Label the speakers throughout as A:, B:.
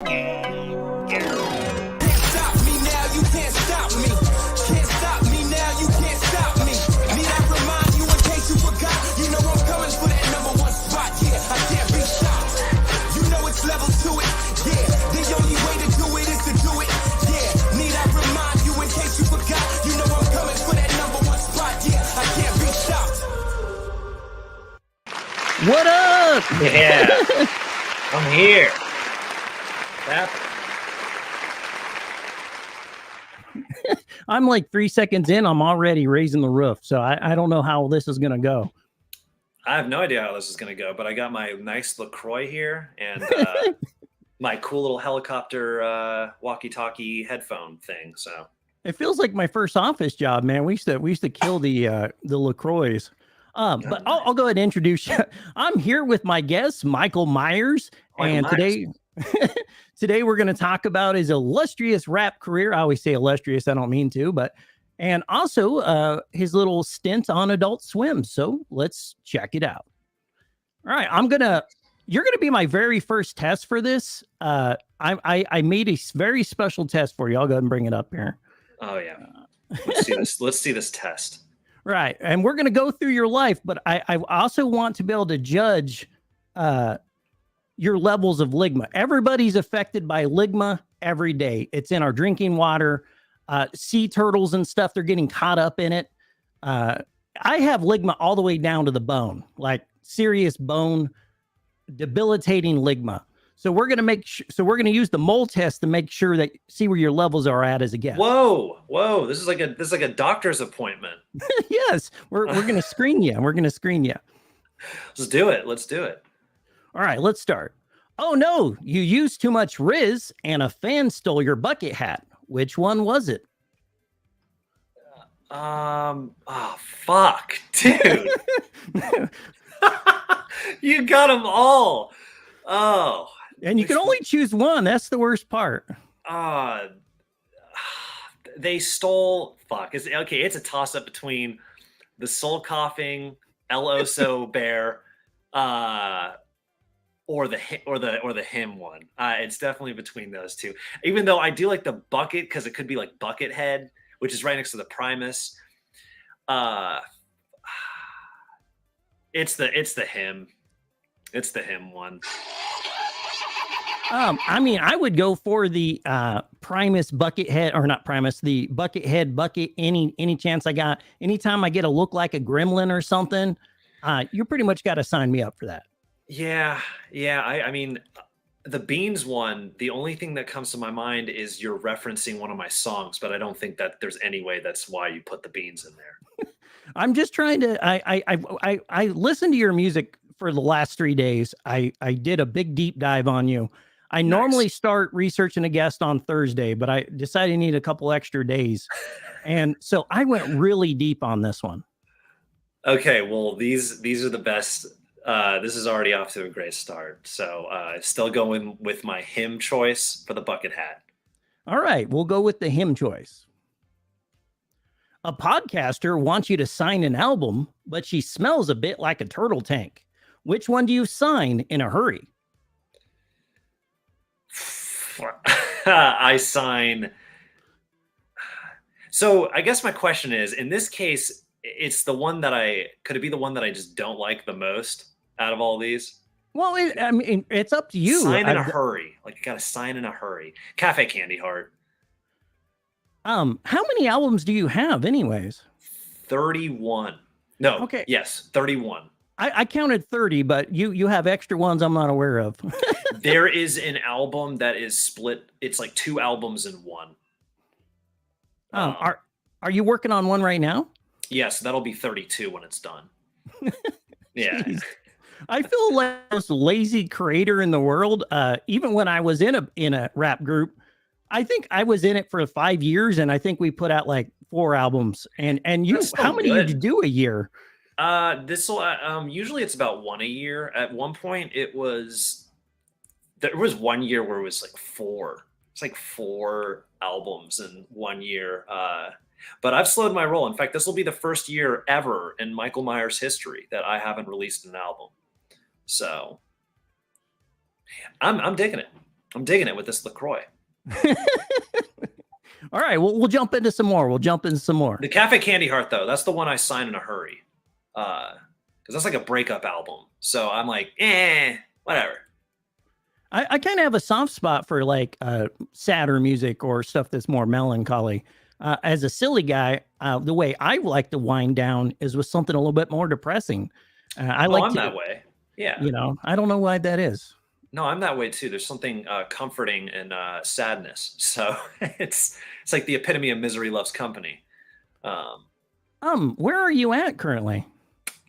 A: Can't stop me now, you can't stop me. Can't stop me now, you can't stop me. Need I remind you in case you forgot? You know I'm coming for that number one spot. Yeah, I can't be stopped. You know it's level to it. Yeah, the only way to do it is to do it. Yeah, need I remind you in case you forgot? You know I'm coming for that number one spot. Yeah, I can't be stopped.
B: What up?
C: Yeah, I'm here.
B: I'm like 3 seconds in. I'm already raising the roof. So I don't know how this is going to go.
C: I have no idea how this is going to go, but I got my nice LaCroix here and my cool little helicopter walkie-talkie headphone thing. So
B: It feels like my first office job, man. We used to kill the LaCroix. But I'll go ahead and introduce you. I'm here with my guest, Michael Myerz. And today we're going to talk about his illustrious rap career. I always say illustrious. I don't mean to, and also his little stint on Adult Swim. So let's check it out. All right. You're going to be my very first test for this. I made a very special test for you. I'll go ahead and bring it up here.
C: Oh yeah. Let's see this. Let's see this test.
B: Right. And we're going to go through your life, but I also want to be able to judge your levels of ligma. Everybody's affected by ligma every day. It's in our drinking water. Sea turtles and stuff, they're getting caught up in it. I have ligma all the way down to the bone, like serious bone, debilitating ligma. So we're going to use the mole test to make sure that see where your levels are at as a guest.
C: Whoa. This is like a doctor's appointment.
B: Yes. We're going to screen you.
C: Let's do it.
B: All right, let's start. Oh no, you used too much Riz and a fan stole your bucket hat. Which one was it?
C: Oh fuck, dude. You got them all. Oh.
B: And you can only choose one. That's the worst part.
C: They stole it's a toss up between the soul coughing El Oso bear or the him one. It's definitely between those two. Even though I do like the bucket because it could be like Buckethead, which is right next to the Primus. It's the him. It's the him one.
B: I mean, I would go for the Primus Buckethead, or not Primus, the Buckethead bucket. Any chance I got, anytime I get a look like a gremlin or something, you pretty much got to sign me up for that.
C: Yeah. I mean, the beans one, the only thing that comes to my mind is you're referencing one of my songs, but I don't think that there's any way that's why you put the beans in there.
B: I'm just trying to, I listened to your music for the last 3 days. I did a big deep dive on you. I normally start researching a guest on Thursday, but I decided I need a couple extra days. And so I went really deep on this one.
C: Okay. Well, these are the best. This is already off to a great start. So still going with my him choice for the bucket hat.
B: All right. We'll go with the him choice. A podcaster wants you to sign an album, but she smells a bit like a turtle tank. Which one do you sign in a hurry?
C: I sign. So I guess my question is, in this case, it's the one that could it be the one that I just don't like the most out of all these?
B: Well, I mean, it's up to you.
C: Sign in a hurry. Like you got to sign in a hurry. Cafe Candy Heart.
B: How many albums do you have anyways?
C: 31. No.
B: Okay.
C: Yes. 31.
B: I counted 30, but you have extra ones I'm not aware of.
C: There is an album that is split. It's like 2 albums in one.
B: Are you working on one right now?
C: Yes, that'll be 32 when it's done. Yeah.
B: Jeez. I feel like the most lazy creator in the world. Even when I was in a rap group, I think I was in it for 5 years, and I think we put out like 4 albums. And you, how many did you do a year?
C: This will usually it's about 1 a year. At one point, there was 1 year where it was like 4. It's like 4 albums in 1 year. But I've slowed my roll. In fact, this will be the first year ever in Michael Myerz history that I haven't released an album. So I'm digging it. I'm digging it with this LaCroix.
B: All right, we'll jump into some more.
C: The Cafe Candy Heart, though, that's the one I signed in a hurry. Because that's like a breakup album. So I'm like, whatever.
B: I kind of have a soft spot for like sadder music or stuff that's more melancholy. As a silly guy, the way I like to wind down is with something a little bit more depressing.
C: I'm that way. Yeah.
B: You know, I don't know why that is.
C: No, I'm that way too. There's something comforting in sadness. So it's like the epitome of misery loves company.
B: Where are you at currently?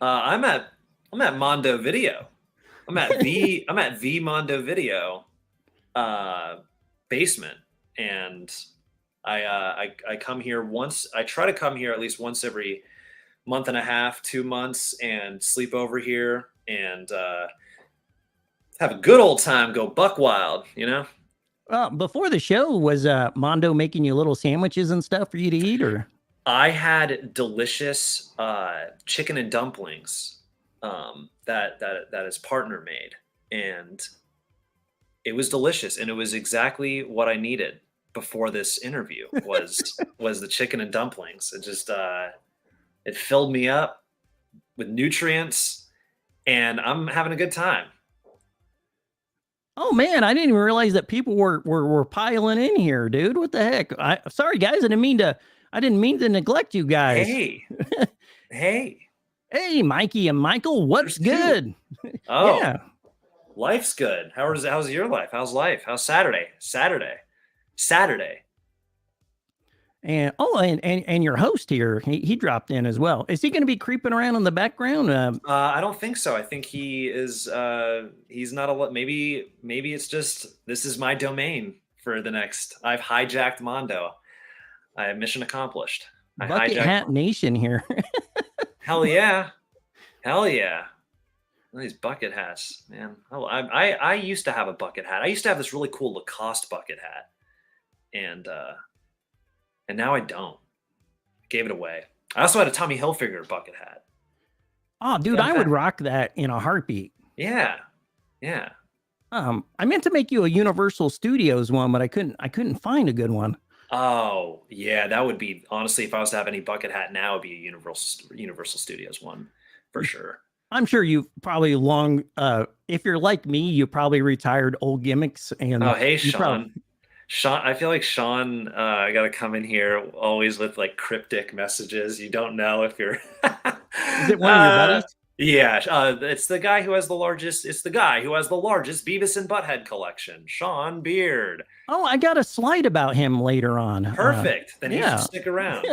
C: I'm at Mondo Video. I'm at the Mondo Video basement, and I come here once. I try to come here at least once every month and a half, 2 months, and sleep over here and have a good old time. Go buck wild, you know.
B: Before the show, was Mondo making you little sandwiches and stuff for you to eat, or?
C: I had delicious chicken and dumplings that his partner made, and it was delicious, and it was exactly what I needed before this interview was the chicken and dumplings. It just it filled me up with nutrients, and I'm having a good time.
B: Oh man, I didn't even realize that people were piling in here, dude. What the heck? Sorry guys, I didn't mean to neglect you guys. Hey, Mikey and Michael, what's good?
C: Oh,
B: yeah.
C: Life's good. How's your life? How's life? How's Saturday?
B: And your host here, he dropped in as well. Is he going to be creeping around in the background?
C: I don't think so. I think he is. He's not a lot. Maybe it's just this is my domain for the next. I've hijacked Mondo. I have mission accomplished.
B: Bucket Hat Nation here.
C: Hell yeah. These bucket hats, man. I used to have a bucket hat. I used to have this really cool Lacoste bucket hat, and now I don't. I gave it away. I also had a Tommy Hilfiger bucket hat.
B: Oh, dude, I would rock that in a heartbeat.
C: Yeah.
B: I meant to make you a Universal Studios one, but I couldn't find a good one.
C: Oh, yeah, that would be, honestly, if I was to have any bucket hat now, it'd be a Universal Studios one for sure.
B: I'm sure you've probably if you're like me, you probably retired old gimmicks. And
C: oh, hey, Sean. Sean, I feel like Sean, I got to come in here always with like cryptic messages. You don't know if you're.
B: Is it one of your buddies?
C: Yeah, it's the guy who has the largest. It's the guy who has the largest Beavis and Butthead collection, Sean Beard.
B: Oh, I got a slide about him later on.
C: Perfect. Then you should stick around.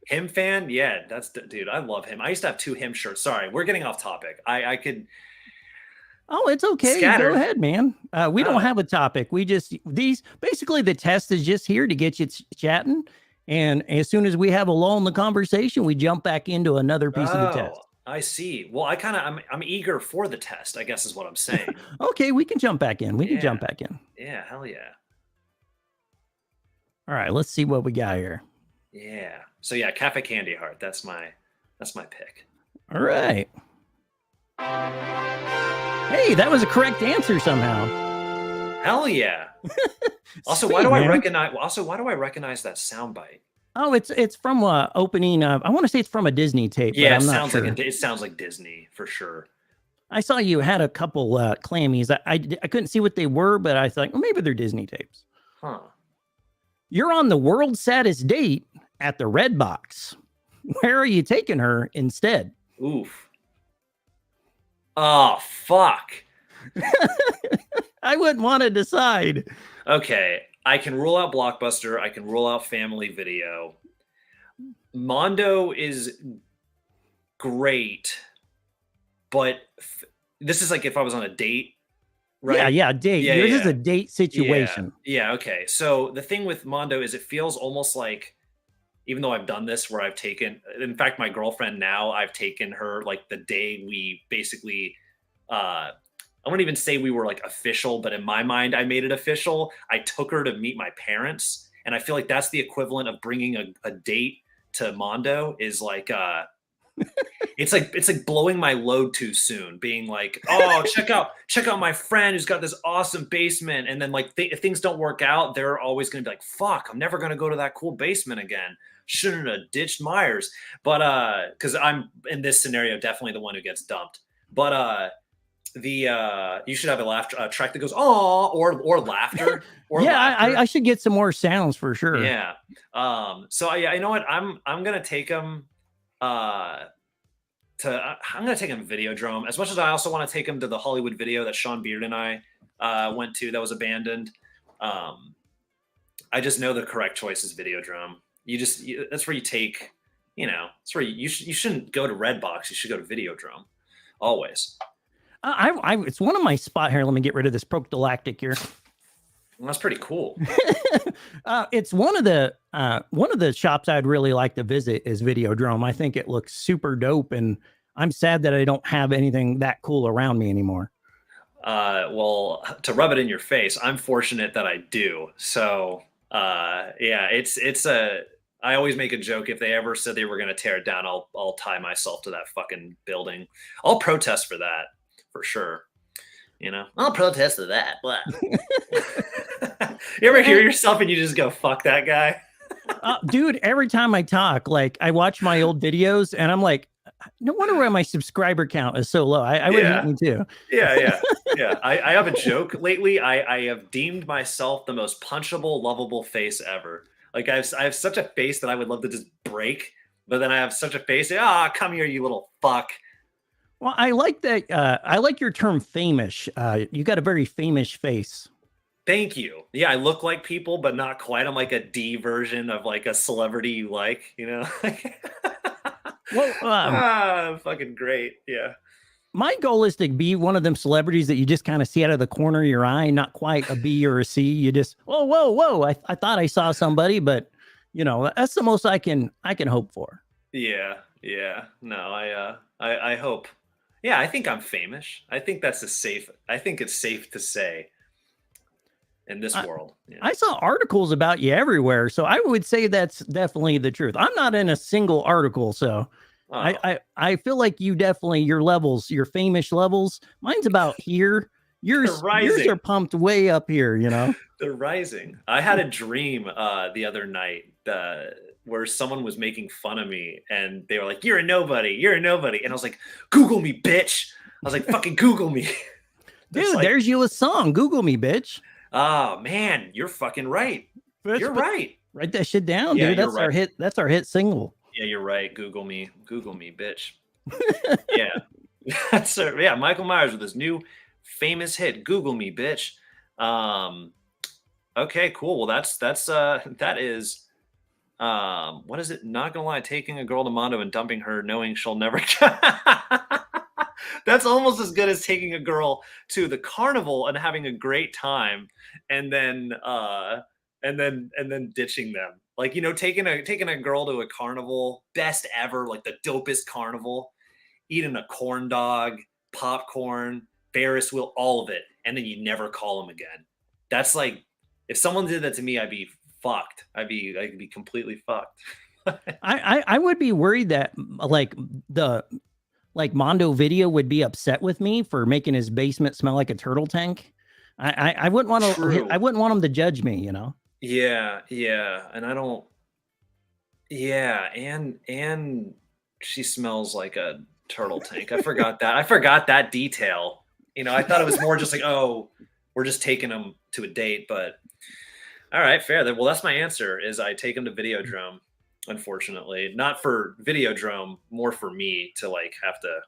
C: Him fan, yeah, dude. I love him. I used to have 2 him shirts. Sorry, we're getting off topic. I could.
B: Oh, it's okay. Scattered. Go ahead, man. We don't have a topic. We just basically the test is just here to get you chatting, and as soon as we have a lull in the conversation, we jump back into another piece of the test.
C: I see. Well, I'm eager for the test, I guess is what I'm saying.
B: Okay, we can jump back in.
C: Yeah, hell yeah.
B: All right, let's see what we got here.
C: Yeah. So yeah, Cafe Candy Heart. That's my pick.
B: All right. Hey, that was a correct answer somehow.
C: Hell yeah. Also,
B: Sweet,
C: why do I recognize that soundbite?
B: Oh, it's from opening. I want to say it's from a Disney tape.
C: Yeah,
B: but I'm not sure.
C: It sounds like Disney for sure.
B: I saw you had a couple clammies. I couldn't see what they were, but I thought, well, maybe they're Disney tapes.
C: Huh.
B: You're on the world's saddest date at the Red Box. Where are you taking her instead?
C: Oof. Oh, fuck.
B: I wouldn't want to decide.
C: Okay. I can rule out Blockbuster. I can rule out Family Video. Mondo is great, but this is like if I was on a date, right?
B: Yeah, date. This is a date situation.
C: Yeah, okay. So the thing with Mondo is it feels almost like, even though I've done this where I've taken, in fact, my girlfriend now, I've taken her like the day we basically, I wouldn't even say we were like official, but in my mind, I made it official. I took her to meet my parents. And I feel like that's the equivalent of bringing a date to Mondo is like, It's like blowing my load too soon, being like, oh, check out my friend who's got this awesome basement. And then like if things don't work out, they're always gonna be like, fuck, I'm never gonna go to that cool basement again. Shouldn't have ditched Myerz. But because I'm in this scenario, definitely the one who gets dumped. But you should have a laugh track that goes oh or laughter or
B: Yeah,
C: laughter.
B: I should get some more sounds for sure.
C: Yeah. So yeah, you know what? I'm gonna take him I'm gonna take him to Videodrome, as much as I also want to take him to the Hollywood Video that Sean Beard and I went to that was abandoned. I just know the correct choice is Videodrome. That's where you take, that's where you shouldn't go to Redbox. You should go to Videodrome always.
B: It's one of my spot here. Let me get rid of this prophylactic here.
C: Well, that's pretty cool.
B: It's one of the shops I'd really like to visit is Videodrome. I think it looks super dope, and I'm sad that I don't have anything that cool around me anymore.
C: Well, to rub it in your face, I'm fortunate that I do. So, yeah, I always make a joke if they ever said they were going to tear it down, I'll tie myself to that fucking building. I'll protest for that for sure. I'll protest to that. What? You ever hear yourself and you just go, fuck that guy?
B: Dude, every time I talk, like I watch my old videos and I'm like, no wonder why my subscriber count is so low. I would hate me too.
C: Yeah. I have a joke lately. I have deemed myself the most punchable, lovable face ever. Like I have such a face that I would love to just break, but then I have such a face. Come here, you little fuck.
B: Well, I like that. I like your term famous. You got a very famous face.
C: Thank you. Yeah, I look like people, but not quite. I'm like a D version of like a celebrity you like, Well, fucking great. Yeah.
B: My goal is to be one of them celebrities that you just kind of see out of the corner of your eye, not quite a B or a C. You just, whoa. I thought I saw somebody, but that's the most I can hope for.
C: Yeah. No, I hope. Yeah, I think I'm famous. I think I think it's safe to say in this world. Yeah.
B: I saw articles about you everywhere, so I would say that's definitely the truth. I'm not in a single article, so I feel like you definitely your famous levels. Mine's about here. Yours are pumped way up here.
C: They're rising. I had a dream the other night where someone was making fun of me, and they were like, "You're a nobody. You're a nobody," and I was like, "Google me, bitch." I was like, "Fucking Google me."
B: Dude, there's you a song. Google me, bitch.
C: Oh man, you're fucking right. You're right.
B: Write that shit down, dude. That's our hit. That's our hit single.
C: Yeah, you're right. Google me, bitch. Yeah, Michael Myerz with his new famous hit, "Google Me, Bitch." Okay, cool. Well, that is what is it? Not gonna lie, taking a girl to Mondo and dumping her, knowing she'll never. That's almost as good as taking a girl to the carnival and having a great time, and then ditching them. Like, taking a girl to a carnival, best ever, like the dopest carnival, eating a corn dog, popcorn, Ferris wheel, all of it, and then you never call them again. That's like, if someone did that to me, I'd be fucked. I'd be completely fucked.
B: I would be worried that Mondo Video would be upset with me for making his basement smell like a turtle tank. I wouldn't want to. I wouldn't want him to judge me.
C: Yeah, and I don't. Yeah, and she smells like a turtle tank. I forgot that. I forgot that detail. I thought it was more just like, oh, we're just taking them to a date. But all right, fair. Well, that's my answer. Is I take them to Videodrome. Unfortunately, not for Videodrome, more for me to have to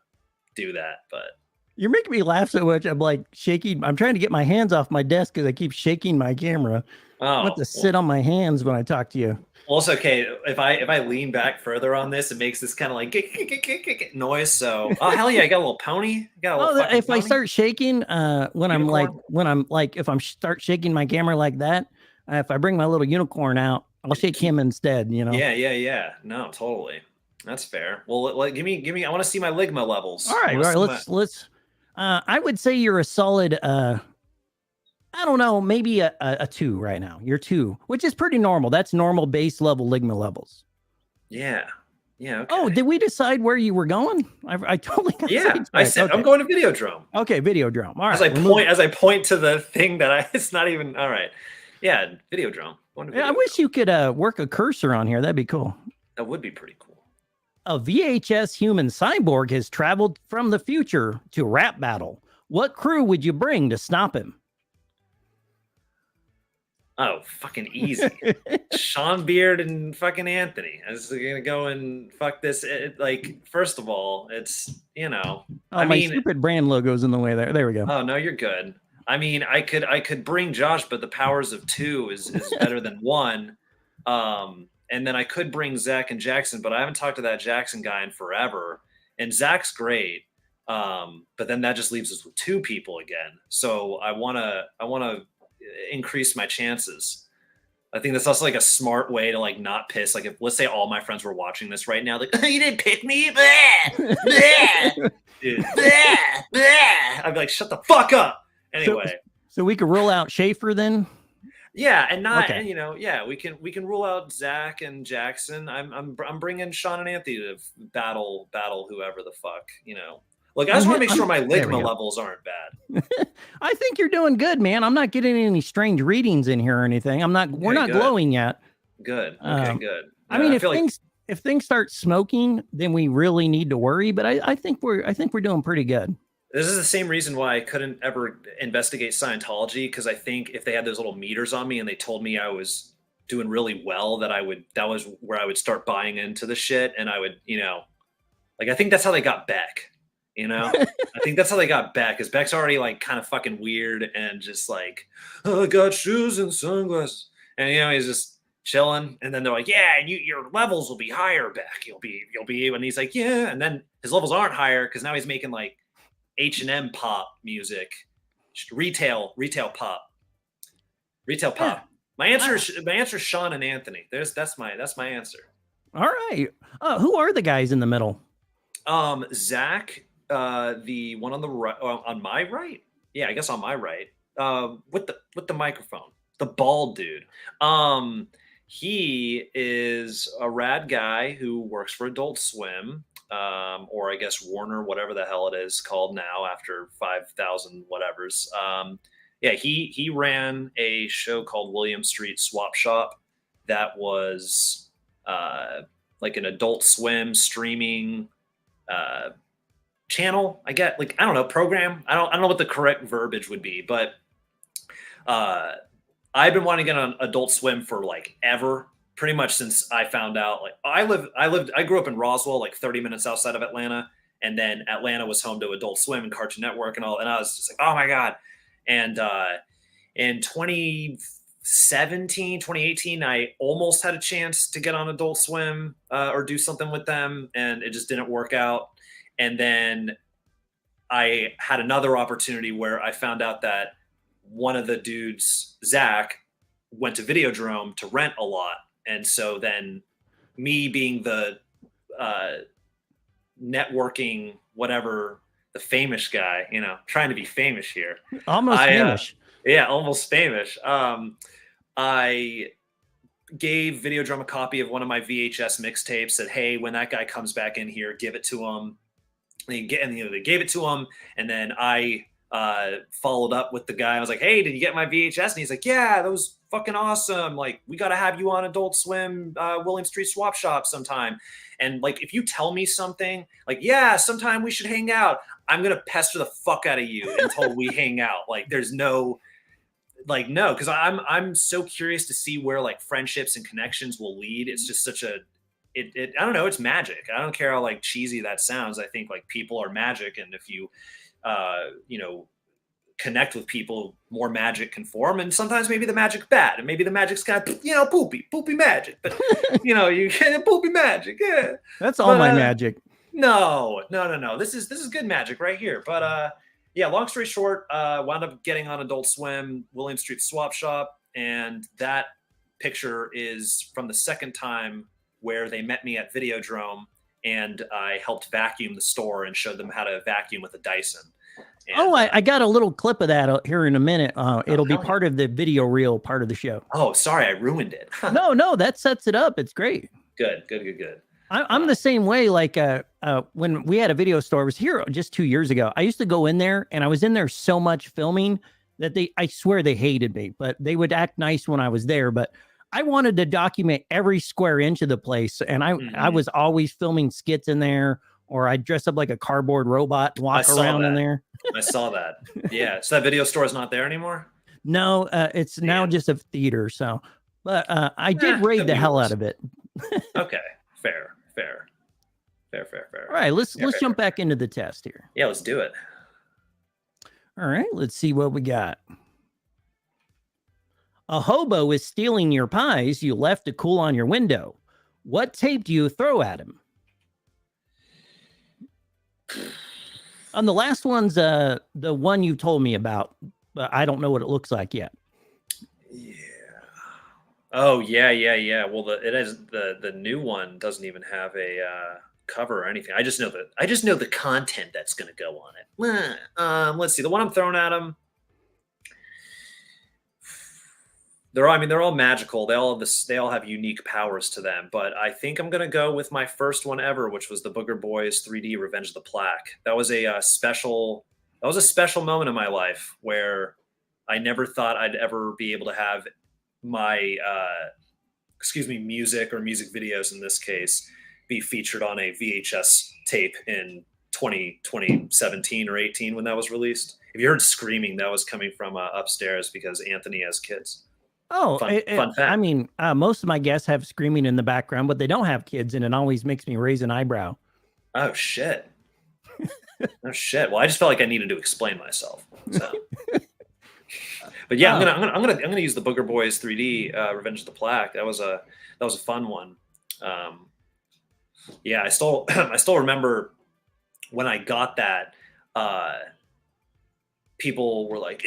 C: do that. But
B: you're making me laugh so much. I'm like shaking. I'm trying to get my hands off my desk because I keep shaking my camera. I want to sit on my hands when I talk to you.
C: Well, it's okay. If I lean back further on this, it makes this kind of like noise. So, oh hell yeah, I got a little pony.
B: If I start shaking, if I'm start shaking my camera like that, if I bring my little unicorn out, I'll shake him instead.
C: Yeah. No, totally. That's fair. Well, give me. I want to see my ligma levels.
B: All right. Let's. I would say you're a solid. I don't know, maybe a 2 right now. You're 2, which is pretty normal. That's normal base level ligma levels.
C: Yeah. Yeah. Okay.
B: Oh, did we decide where you were going? I totally got
C: Yeah, I
B: sidetracked.
C: said
B: Okay.
C: I'm going to Videodrome.
B: Okay, Videodrome. All right.
C: As I point to the thing that it's not even all right. Yeah, Videodrome. Going to
B: Yeah, I
C: Videodrome.
B: wish you could work a cursor on here. That'd be cool.
C: That would be pretty cool.
B: A VHS human cyborg has traveled from the future to rap battle. What crew would you bring to stop him?
C: Oh, fucking easy. Sean Beard and fucking Anthony. I was gonna go and fuck this. First of all, it's
B: Oh,
C: I
B: my
C: mean,
B: stupid brand logo's in the way there. There we go.
C: oh no, you're good. I mean, I could bring Josh, but the powers of two is better than one. And then I could bring Zach and Jackson, but I haven't talked to that Jackson guy in forever. And Zach's great. But then that just leaves us with two people again. So I wanna increase my chances. I think that's also like a smart way to like not piss. Like if let's say all my friends were watching this right now, like you didn't pick me, dude. I'd be like, shut the fuck up. Anyway,
B: so we could rule out Schaefer then.
C: yeah, and not
B: Okay.
C: and yeah, we can rule out Zach and Jackson. I'm bringing Sean and Anthony to battle whoever the fuck. Like I just want to make sure my
B: There we
C: ligma
B: go.
C: levels aren't bad.
B: I think you're doing good, man. I'm not getting any strange readings in here or anything. We're not
C: good.
B: glowing yet.
C: Good. Okay, good.
B: I mean,
C: I feel
B: if things start smoking, then we really need to worry. But I think we're doing pretty good.
C: this is the same reason why I couldn't ever investigate Scientology, because I think if they had those little meters on me and they told me I was doing really well, that was where I would start buying into the shit, and I would, like I think that's how they got Beck. I think that's how they got Beck, because Beck's already like kind of fucking weird and just like, oh, I got shoes and sunglasses, and he's just chilling, and then they're like, yeah, and your levels will be higher, Beck. You'll be, and he's like, yeah, and then his levels aren't higher because now he's making like H&M pop music, retail pop. My answer is Sean and Anthony. That's my answer.
B: All right. Who are the guys in the middle?
C: Zach, the one on the right, on my right. Yeah, I guess on my right. With the microphone, the bald dude. He is a rad guy who works for Adult Swim, or I guess Warner, whatever the hell it is called now after 5,000 whatevers. Yeah, he ran a show called William Street Swap Shop that was like an Adult Swim streaming channel. I don't know, program. I don't know what the correct verbiage would be, but I've been wanting to get on Adult Swim for like ever, pretty much since I found out. Like I grew up in Roswell, like 30 minutes outside of Atlanta, and then Atlanta was home to Adult Swim and Cartoon Network and all, and I was just like, oh my god. And in 2018, I almost had a chance to get on Adult Swim or do something with them, and it just didn't work out. And then I had another opportunity where I found out that one of the dudes, Zach, went to Videodrome to rent a lot. And so then me being the networking, whatever, the famous guy, trying to be famous here.
B: Almost famous.
C: Yeah, almost famous. I gave Videodrome a copy of one of my VHS mixtapes, said, hey, when that guy comes back in here, give it to him. They gave it to him. And then I followed up with the guy. I was like, hey, did you get my VHS? And he's like, yeah, that was fucking awesome. Like, we got to have you on Adult Swim, William Street Swap Shop sometime. And like, if you tell me something like, yeah, sometime we should hang out, I'm going to pester the fuck out of you until we hang out. Like, there's no, because I'm so curious to see where like friendships and connections will lead. It's just such a, I don't know. It's magic. I don't care how like cheesy that sounds. I think like people are magic. And if you, connect with people, more magic can form. And sometimes maybe the magic's bad, and maybe the magic's kind of, poopy magic, but you get poopy magic. Yeah.
B: That's all my magic.
C: No. This is good magic right here. But, yeah, long story short, wound up getting on Adult Swim, William Street Swap Shop. And that picture is from the second time where they met me at Videodrome, and I helped vacuum the store and showed them how to vacuum with a Dyson. And,
B: I got a little clip of that here in a minute. It'll be part of the video reel part of the show.
C: Oh, sorry, I ruined it.
B: No, that sets it up. It's great.
C: Good.
B: I'm the same way. Like when we had a video store, it was here just 2 years ago. I used to go in there, and I was in there so much filming that I swear they hated me, but they would act nice when I was there. But I wanted to document every square inch of the place, and I was always filming skits in there, or I'd dress up like a cardboard robot and walk around in there.
C: I saw that. Yeah. So that video store is not there anymore?
B: No, it's now just a theater. So, but I did raid the hell out of it.
C: Okay. Fair.
B: All right, let's jump back into the test here.
C: Yeah, let's do it.
B: All right, let's see what we got. A hobo is stealing your pies you left to cool on your window. What tape do you throw at him? On the last one's the one you told me about, but I don't know what it looks like yet.
C: Yeah. Oh yeah. Well, the new one doesn't even have a cover or anything. I just know the content that's going to go on it. Let's see. The one I'm throwing at them. They're all magical. They all have unique powers to them. But I think I'm going to go with my first one ever, which was the Booger Boys 3D Revenge of the Plaque. That was a special moment in my life where I never thought I'd ever be able to have my music or music videos in this case be featured on a VHS tape in 2017 or 18 when that was released. If you heard screaming, that was coming from upstairs because Anthony has kids.
B: Oh,
C: fun fact.
B: I mean, most of my guests have screaming in the background, but they don't have kids, and it always makes me raise an eyebrow.
C: Oh shit! Oh shit! Well, I just felt like I needed to explain myself. So. But yeah, I'm gonna use the Booger Boys 3D Revenge of the Plaque. That was a fun one. Yeah, I still remember when I got that. People were like,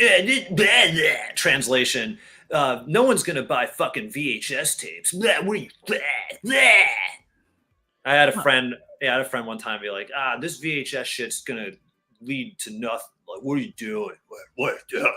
C: translation. No one's gonna buy fucking VHS tapes. What are you? I had a friend one time be like, this VHS shit's gonna lead to nothing. Like, what are you doing? What are you doing?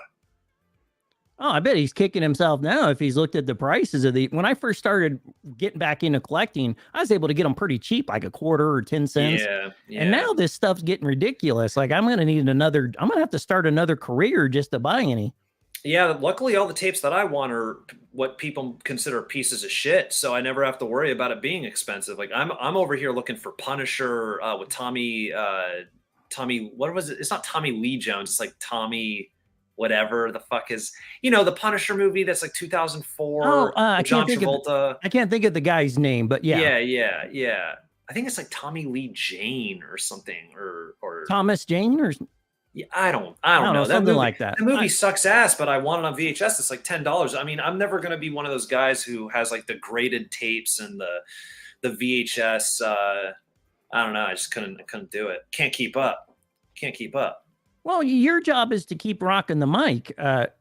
B: Oh, I bet he's kicking himself now if he's looked at the prices of when I first started getting back into collecting, I was able to get them pretty cheap, like a quarter or 10 cents. Yeah. And now this stuff's getting ridiculous. Like I'm going to have to start another career just to buy any.
C: Yeah. Luckily all the tapes that I want are what people consider pieces of shit. So I never have to worry about it being expensive. Like I'm over here looking for Punisher with Tommy, what was it? It's not Tommy Lee Jones. It's like Tommy, whatever the fuck is, the Punisher movie that's like 2004. John Travolta.
B: I can't think of the guy's name, but yeah.
C: Yeah. I think it's like Tommy Lee Jane or something, or
B: Thomas Jane, or
C: yeah, I don't know.
B: Something
C: movie,
B: like that.
C: The movie sucks ass, but I want it on VHS. It's like $10. I mean, I'm never gonna be one of those guys who has like the graded tapes and the VHS. I don't know. I just couldn't do it. Can't keep up.
B: Well, your job is to keep rocking the mic.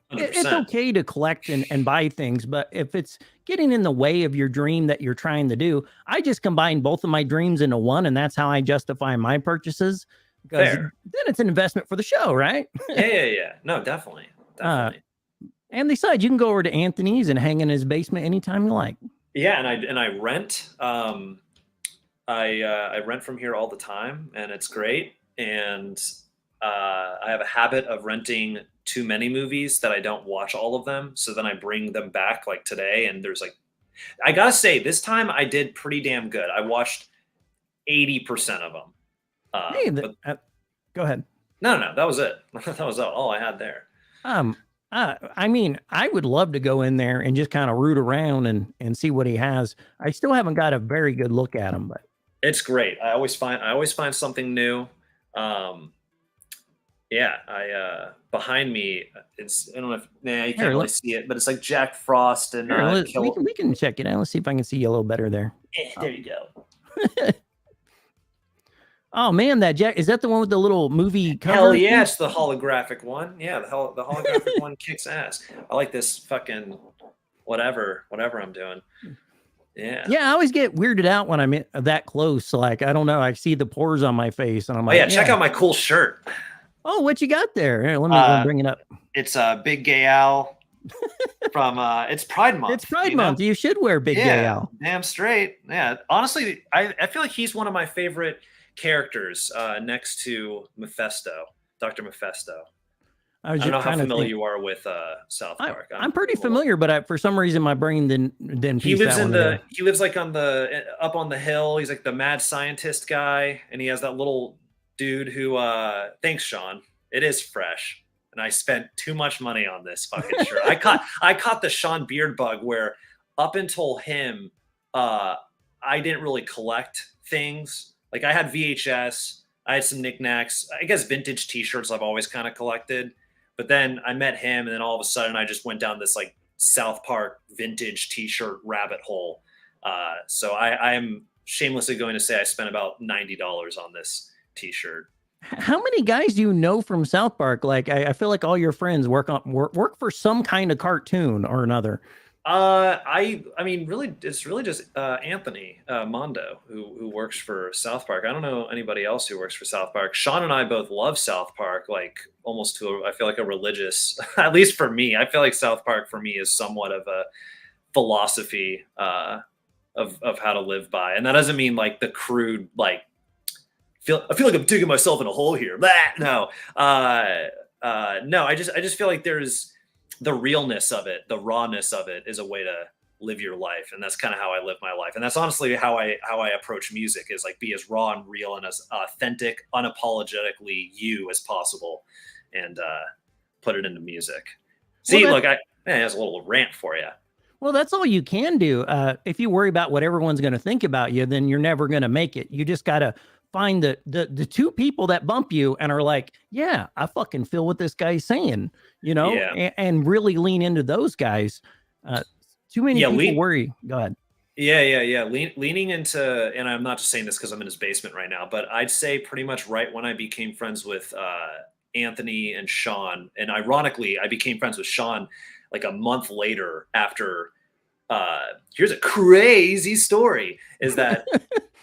B: It's okay to collect and buy things, but if it's getting in the way of your dream that you're trying to do, I just combine both of my dreams into one, and that's how I justify my purchases. Because then it's an investment for the show, right?
C: Yeah. No, definitely.
B: And besides, you can go over to Anthony's and hang in his basement anytime you like.
C: Yeah, and I rent. I rent from here all the time, and it's great. And I have a habit of renting too many movies that I don't watch all of them. So then I bring them back like today. And there's like, I gotta say, this time I did pretty damn good. I watched 80% of them.
B: Go ahead.
C: No, that was it. That was all I had there.
B: I mean, I would love to go in there and just kind of root around and see what he has. I still haven't got a very good look at him, but
C: it's great. I always find something new. Behind me, I don't know if you can't really see it, but it's like Jack Frost and
B: we can check it out. Let's see if I can see you a little better there.
C: There you go.
B: Oh man, is that the one with the little movie cover?
C: Hell yeah, it's the holographic one. Yeah, the holographic one kicks ass. I like this fucking whatever I'm doing. Yeah.
B: Yeah, I always get weirded out when I'm that close. So like, I don't know. I see the pores on my face, and I'm like,
C: check out my cool shirt.
B: Oh, what you got there? Here, let me bring it up.
C: It's a Big Gay Al from it's Pride Month.
B: It's Pride Month. You should wear Big Gay Al.
C: Damn straight. Yeah. Honestly, I feel like he's one of my favorite characters next to Mephisto, Dr. Mephisto. I don't know how familiar you are with South Park.
B: I'm pretty familiar, but for some reason my brain didn't.
C: He lives he lives like up on the hill. He's like the mad scientist guy, and he has that little dude who thanks, Sean. It is fresh. And I spent too much money on this fucking shirt. I caught the Sean Beard bug where up until him, I didn't really collect things. Like I had VHS, I had some knickknacks. I guess vintage t-shirts I've always kind of collected. But then I met him, and then all of a sudden I just went down this like South Park vintage t-shirt rabbit hole. So I am shamelessly going to say I spent about $90 on this t-shirt.
B: How many guys do you know from South Park? Like, I feel like all your friends work for some kind of cartoon or another.
C: I mean, really, it's really just Anthony Mondo who works for South Park. I don't know anybody else who works for South Park. Sean and I both love South Park, like almost to I feel like a religious. At least for me, I feel like South Park for me is somewhat of a philosophy of how to live by, and that doesn't mean like the crude like. I feel like I'm digging myself in a hole here. No, no. I just feel like there's the realness of it, the rawness of it is a way to live your life, and that's kind of how I live my life. And that's honestly how I approach music is like be as raw and real and as authentic, unapologetically you as possible, and put it into music. See, look, that's a little rant for you.
B: Well, that's all you can do. If you worry about what everyone's going to think about you, then you're never going to make it. You just got to find the two people that bump you and are like, yeah, I fucking feel what this guy's saying, you know, and really lean into those guys. Too many people worry. Go ahead.
C: Yeah. Leaning into, and I'm not just saying this because I'm in his basement right now, but I'd say pretty much right when I became friends with Anthony and Sean, and ironically, I became friends with Sean like a month later after. Here's a crazy story: is that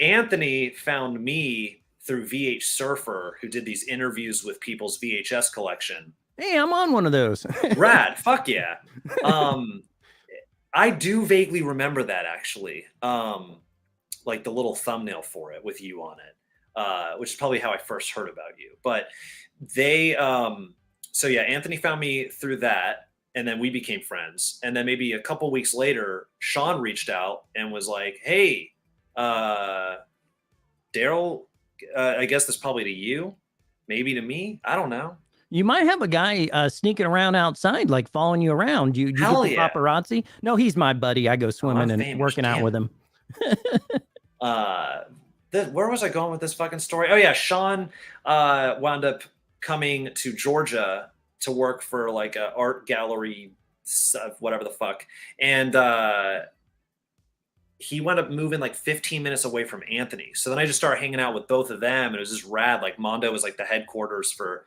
C: Anthony found me through VH Surfer, who did these interviews with people's VHS collection.
B: Hey, I'm on one of those.
C: Rad, fuck yeah. I do vaguely remember that actually, like the little thumbnail for it with you on it, which is probably how I first heard about you. But they, so yeah, Anthony found me through that. And then we became friends. And then maybe a couple weeks later, Sean reached out and was like, hey, Daryl, I guess that's probably to you, maybe to me. I don't know.
B: You might have a guy sneaking around outside, like following you around. You get the paparazzi? No, he's my buddy. I go swimming and working out with him.
C: Where was I going with this fucking story? Oh yeah, Sean wound up coming to Georgia to work for like a art gallery stuff, whatever the fuck. And he wound up moving like 15 minutes away from Anthony. So then I just started hanging out with both of them, and it was just rad. Like Mondo was like the headquarters for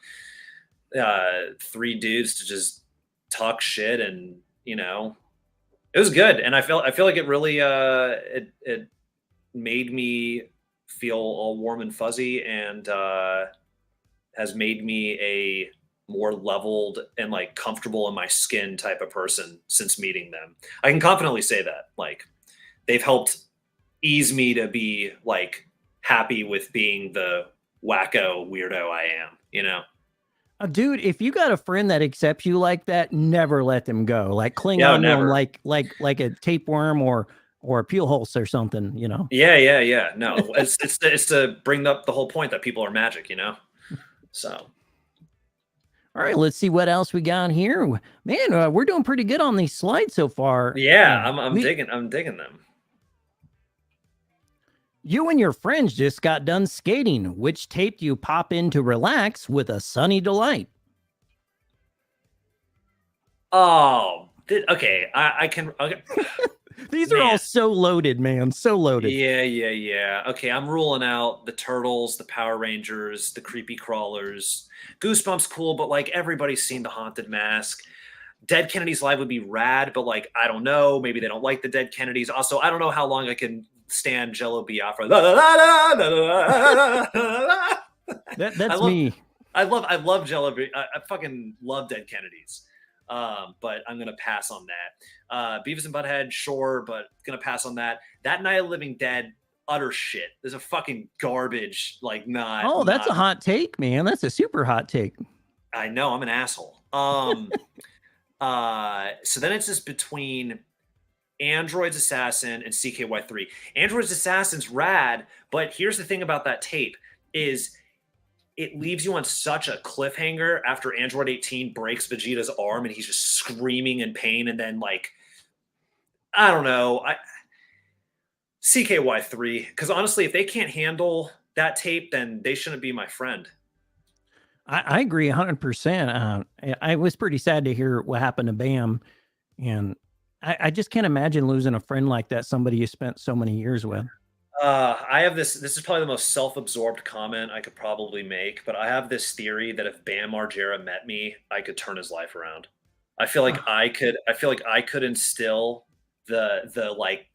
C: three dudes to just talk shit, and you know, it was good. And I feel like it really it made me feel all warm and fuzzy, and has made me a more leveled and like comfortable in my skin type of person since meeting them. I can confidently say that like they've helped ease me to be like happy with being the wacko weirdo I am, you know?
B: Dude, if you got a friend that accepts you like that, never let them go. Like cling on to them like a tapeworm or a peel hulse or something, you know?
C: Yeah. No, it's to bring up the whole point that people are magic, you know? So.
B: All right, let's see what else we got here. Man, we're doing pretty good on these slides so far.
C: Yeah, I'm digging them.
B: You and your friends just got done skating. Which tape do you pop in to relax with a sunny delight?
C: Oh, okay. I can. Okay.
B: These are all so loaded, man. So loaded.
C: Yeah. Okay, I'm ruling out the Turtles, the Power Rangers, the Creepy Crawlers. Goosebumps cool, but like everybody's seen the Haunted Mask. Dead Kennedys Live would be rad, but like I don't know. Maybe they don't like the Dead Kennedys. Also, I don't know how long I can stand Jello Biafra.
B: That's me.
C: I love Jello. I fucking love Dead Kennedys. but I'm gonna pass on that. Beavis and Butthead, sure, but gonna pass on that. That Night of the Living Dead, utter shit. There's a fucking garbage, like not.
B: Oh, that's a hot take, man. That's a super hot take.
C: I know, I'm an asshole. So then it's just between Android's Assassin and CKY3. Android's Assassin's rad, but here's the thing about that tape is it leaves you on such a cliffhanger after Android 18 breaks Vegeta's arm and he's just screaming in pain, and then like I don't know, CKY3, because honestly, if they can't handle that tape, then they shouldn't be my friend.
B: I agree 100%. I was pretty sad to hear what happened to Bam, and I just can't imagine losing a friend like that, somebody you spent so many years with.
C: I have this is probably the most self-absorbed comment I could probably make, but I have this theory that if Bam Margera met me, I could turn his life around. I feel like I could instill the like,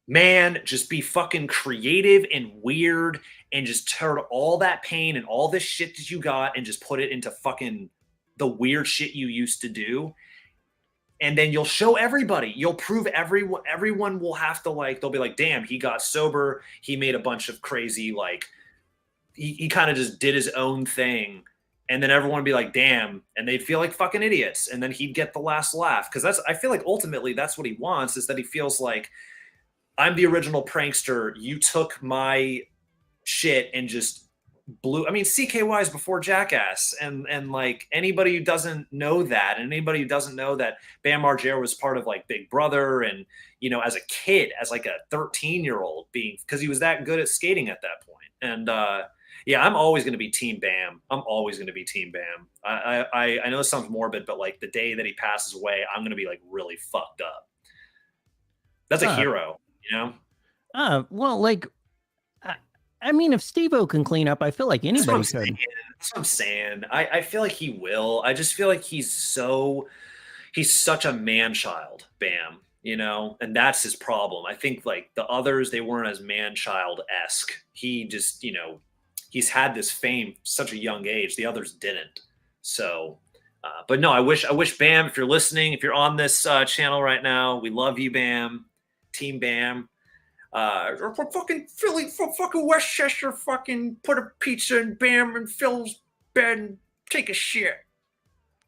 C: man, just be fucking creative and weird and just turn all that pain and all this shit that you got and just put it into fucking the weird shit you used to do. And then you'll show everybody, you'll prove everyone will have to like, they'll be like, damn, he got sober. He made a bunch of crazy, like he kind of just did his own thing. And then everyone would be like, damn. And they'd feel like fucking idiots. And then he'd get the last laugh. Cause I feel like ultimately that's what he wants, is that he feels like, I'm the original prankster. You took my shit and just blew. I mean, CKY is before Jackass, and like anybody who doesn't know that, and anybody who doesn't know that Bam Margera was part of like Big Brother, and you know, as a kid, as like a 13-year-old, being because he was that good at skating at that point. And yeah, I'm always going to be Team Bam. I'm always going to be Team Bam. I know this sounds morbid, but like the day that he passes away, I'm going to be like really fucked up. That's a hero. You know?
B: Well, like, I mean, if Steve-O can clean up, I feel like anybody could.
C: That's what I'm saying. I feel like he will. I just feel like he's such a man-child, Bam, you know? And that's his problem. I think, like, the others, they weren't as man-child-esque. He just, you know, he's had this fame such a young age. The others didn't. So, but no, I wish Bam, if you're listening, if you're on this channel right now, we love you, Bam. Team Bam, fucking Philly, fucking Westchester, fucking put a pizza in Bam and Phil's bed and take a shit.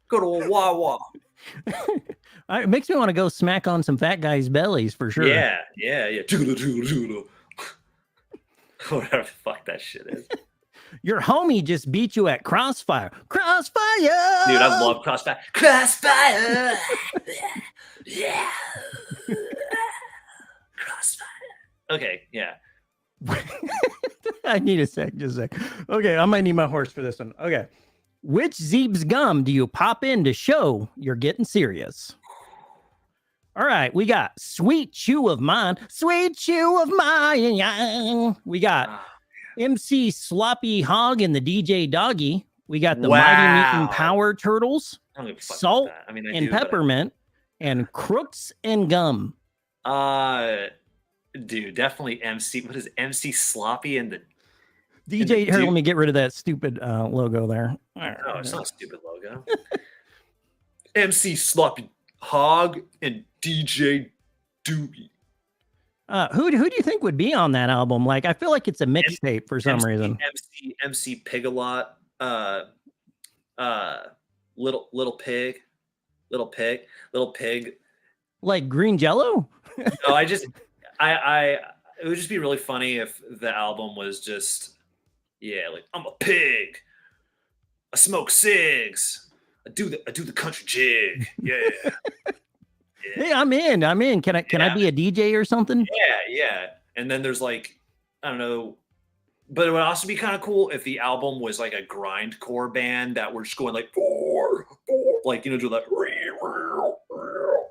C: Go to a Wawa.
B: It makes me want to go smack on some fat guys' bellies for sure.
C: Yeah. Whatever the fuck that shit is.
B: Your homie just beat you at Crossfire. Crossfire!
C: Dude, I love Crossfire. Crossfire! Yeah. Crossfire. Okay, yeah.
B: I need a sec, just a sec. Okay, I might need my horse for this one. Okay. Which Zeeb's gum do you pop in to show you're getting serious? All right, we got Sweet Chew of Mine. Sweet Chew of Mine. We got MC Sloppy Hog and the DJ Doggy. We got the Mighty Meetin' Power Turtles. Salt and Peppermint. And Crooks and Gum.
C: Dude, definitely MC. What is MC Sloppy and the
B: DJ? Here, let me get rid of that stupid logo there.
C: No, it's not a stupid logo. MC Sloppy Hog and DJ Doobie.
B: Who do you think would be on that album? Like, I feel like it's a mixtape for some reason.
C: MC Pig-a-Lot. Little Pig.
B: Like Green Jello?
C: No, it would just be really funny if the album was just, like, I'm a pig, I smoke cigs, I do the country jig, yeah.
B: Hey, I'm in. Can I be a DJ or something?
C: Yeah. And then there's like, I don't know, but it would also be kind of cool if the album was like a grindcore band that were just going like, like, you know, do that.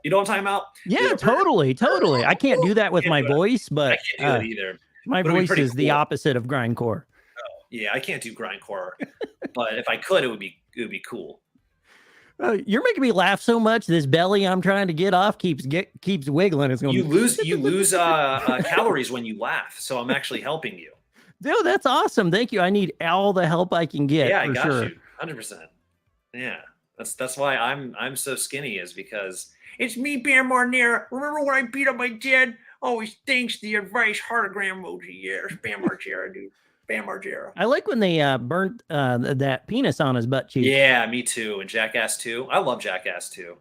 C: You know what I'm talking about?
B: Yeah, totally. I can't do that with my voice, but
C: I can't do it either.
B: My voice is the opposite of grindcore.
C: Oh, yeah, I can't do grindcore, but if I could, it would be cool.
B: You're making me laugh so much. This belly I'm trying to get off keeps wiggling. It's going.
C: You lose calories when you laugh, so I'm actually helping you.
B: Dude, that's awesome. Thank you. I need all the help I can get.
C: Yeah, I got
B: sure.
C: you. 100%. Yeah. That's why I'm so skinny, is because it's me, Bam Margera. Remember when I beat up my dad? Always thanks the advice heartogram emoji. Yeah, it's Bam Margera, dude. Bam Margera.
B: I like when they burnt that penis on his butt cheek.
C: Yeah, me too. And Jackass 2. I love Jackass 2.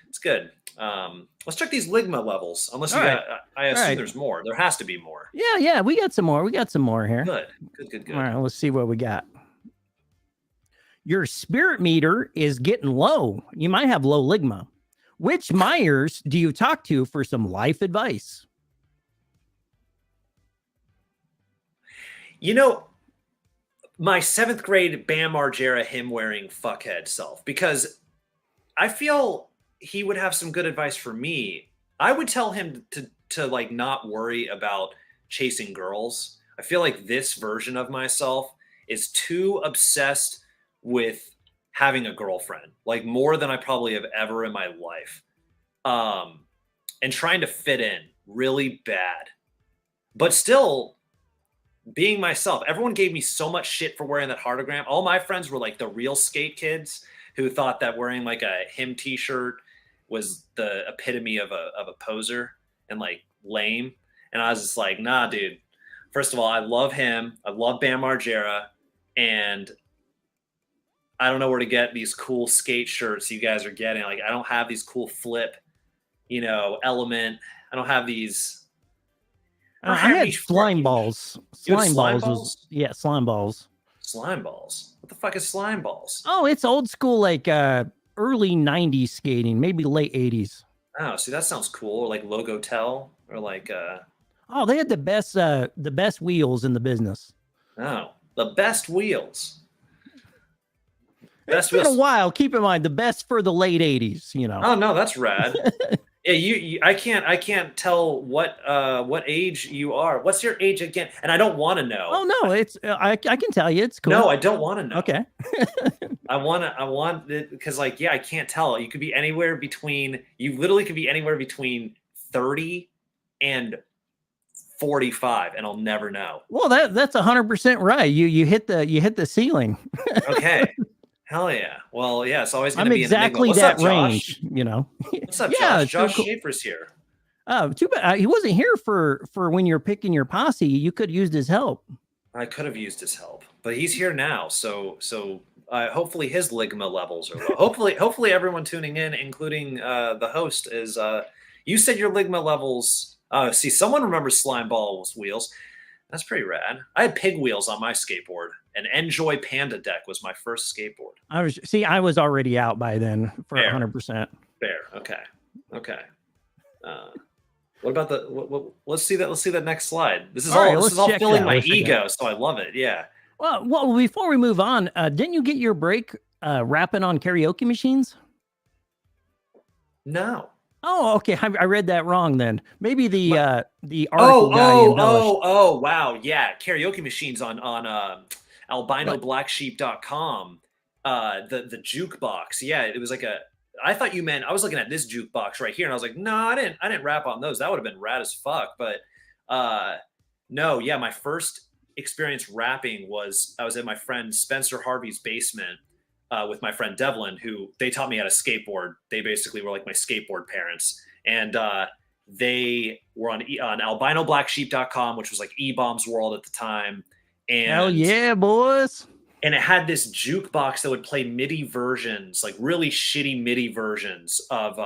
C: It's good. Let's check these ligma levels. Unless you got, I assume there's more. There has to be more.
B: Yeah, we got some more. We got some more here.
C: Good.
B: All right, let's see what we got. Your spirit meter is getting low. You might have low ligma. Which Myerz do you talk to for some life advice?
C: You know, my 7th grade Bam Margera him wearing fuckhead self, because I feel he would have some good advice for me. I would tell him to like not worry about chasing girls. I feel like this version of myself is too obsessed with having a girlfriend, like more than I probably have ever in my life. And trying to fit in really bad, but still being myself. Everyone gave me so much shit for wearing that heartogram. All my friends were like the real skate kids who thought that wearing like a him t-shirt was the epitome of a poser and like lame. And I was just like, nah, dude. First of all, I love him. I love Bam Margera. And I don't know where to get these cool skate shirts you guys are getting. Like, I don't have these cool flip, element. I don't have these.
B: I had slime balls. Slime balls. Yeah, slime balls.
C: Slime balls. What the fuck is slime balls?
B: Oh, it's old school, like early 90s skating, maybe late 80s.
C: Oh, see, that sounds cool. Or like Logotel, or like
B: oh, they had the best wheels in the business.
C: Oh, the best wheels.
B: It's been a while. Keep in mind, the best for the late 80s,
C: Oh no, that's rad. Yeah, I can't tell what age you are. What's your age again? And I don't want to know.
B: Oh no, it's I can tell you, it's cool.
C: No, I don't want to know.
B: Okay.
C: I want it because I can't tell. You could be anywhere between. You literally could be anywhere between 30 and 45, and I'll never know.
B: Well, that's 100% right. You hit the ceiling.
C: Okay. Hell yeah. Well, yeah, it's always going to be
B: exactly that range,
C: What's up, Josh? Josh Schaefer's here.
B: Oh, too bad he wasn't here for when you're picking your posse. You could have used his help.
C: I could have used his help, but he's here now. So hopefully his ligma levels are low. hopefully everyone tuning in, including the host, is you said your ligma levels. See, someone remembers slime balls wheels. That's pretty rad. I had pig wheels on my skateboard. An Enjoy Panda deck was my first skateboard.
B: I was already out by then for 100%.
C: Fair. Okay. What about let's see that next slide. This is all filling my ego, so I love it. Yeah.
B: Well, before we move on, didn't you get your break rapping on karaoke machines?
C: No.
B: Oh, okay. I read that wrong then. Maybe the article guy embellished.
C: Oh, wow. Yeah. Karaoke machines on albinoblacksheep.com. The jukebox. Yeah, it was like I thought you meant I was looking at this jukebox right here, and I was like, no, I didn't rap on those. That would have been rad as fuck. But no, yeah, my first experience rapping was I was in my friend Spencer Harvey's basement. With my friend Devlin, who they taught me how to skateboard. They basically were like my skateboard parents. And they were on albinoblacksheep.com, which was like E-Bombs World at the time. And
B: hell yeah, boys.
C: And it had this jukebox that would play MIDI versions, like really shitty MIDI versions of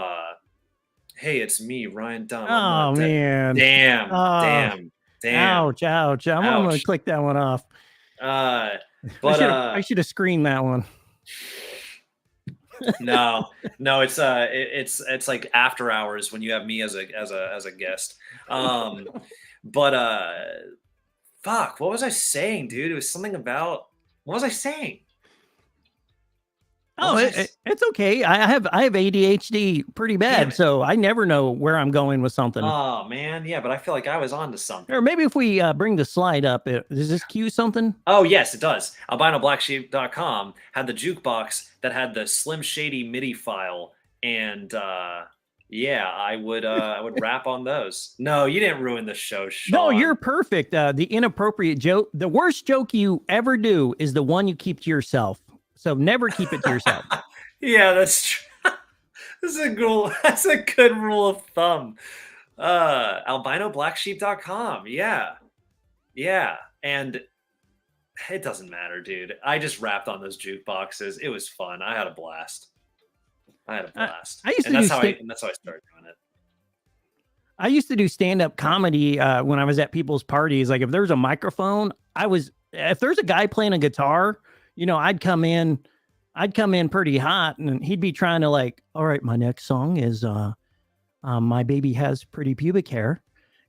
C: Hey, it's me, Ryan Dunn.
B: Oh, man.
C: Damn.
B: Ouch. I'm going to click that one off.
C: But
B: I should have screened that one.
C: No, it's like after hours when you have me as a guest. Fuck, what was I saying, dude? It was something about what was I saying?
B: Oh, it's okay. I have ADHD pretty bad, so I never know where I'm going with something.
C: Oh man, yeah, but I feel like I was on to something.
B: Or maybe if we bring the slide up, does this cue something?
C: Oh yes, it does. albinoblacksheep.com had the jukebox that had the Slim Shady MIDI file, and yeah, I would rap on those. No, you didn't ruin the show, Sean.
B: No, you're perfect. The inappropriate joke, the worst joke you ever do is the one you keep to yourself. So never keep it to yourself.
C: Yeah, that's true. That's a good rule of thumb. albinoblacksheep.com. Yeah. Yeah. And it doesn't matter, dude. I just rapped on those jukeboxes. It was fun. I had a blast.
B: I used to
C: And
B: do
C: that's how I started doing it.
B: I used to do stand-up comedy when I was at people's parties. Like if there's a microphone, if there's a guy playing a guitar, I'd come in pretty hot, and he'd be trying to like, all right, my next song is My Baby Has Pretty Pubic Hair.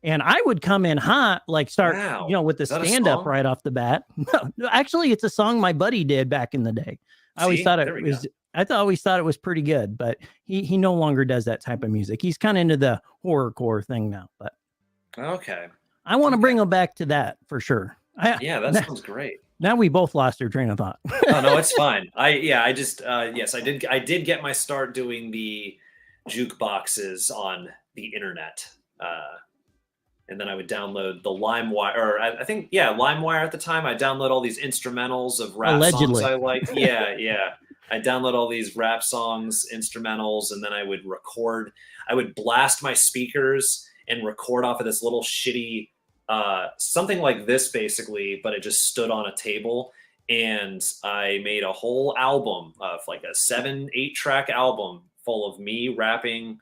B: And I would come in hot, like start,
C: Wow.
B: with the stand-up right off the bat. No, actually, it's a song my buddy did back in the day. I always thought it was pretty good, but he no longer does that type of music. He's kind of into the horrorcore thing now, but
C: okay.
B: I want to bring him back to that for sure.
C: Yeah, that sounds great.
B: Now we both lost our train of thought.
C: Oh no, it's fine. I did get my start doing the jukeboxes on the internet. And then I would download the LimeWire, or I think, LimeWire at the time. I download all these instrumentals of rap songs I liked. Yeah. I download all these rap songs, instrumentals, and then I would record. I would blast my speakers and record off of this little shitty, something like this basically, but it just stood on a table. And I made a whole album of like a 7-8 track album full of me rapping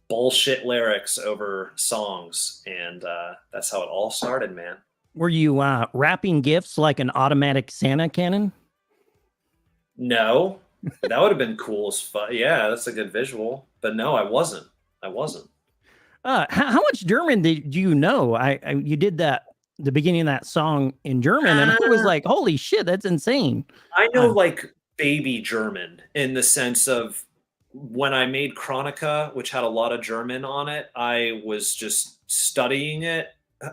C: bullshit lyrics over songs. And that's how it all started, man.
B: Were you wrapping gifts like an automatic Santa cannon?
C: No, that would have been cool as fuck. Yeah, that's a good visual. But no, I wasn't.
B: How much German did you know? You did the beginning of that song in German, and I was like, holy shit, that's insane.
C: I know like baby German in the sense of when I made Chronica, which had a lot of German on it, I was just studying it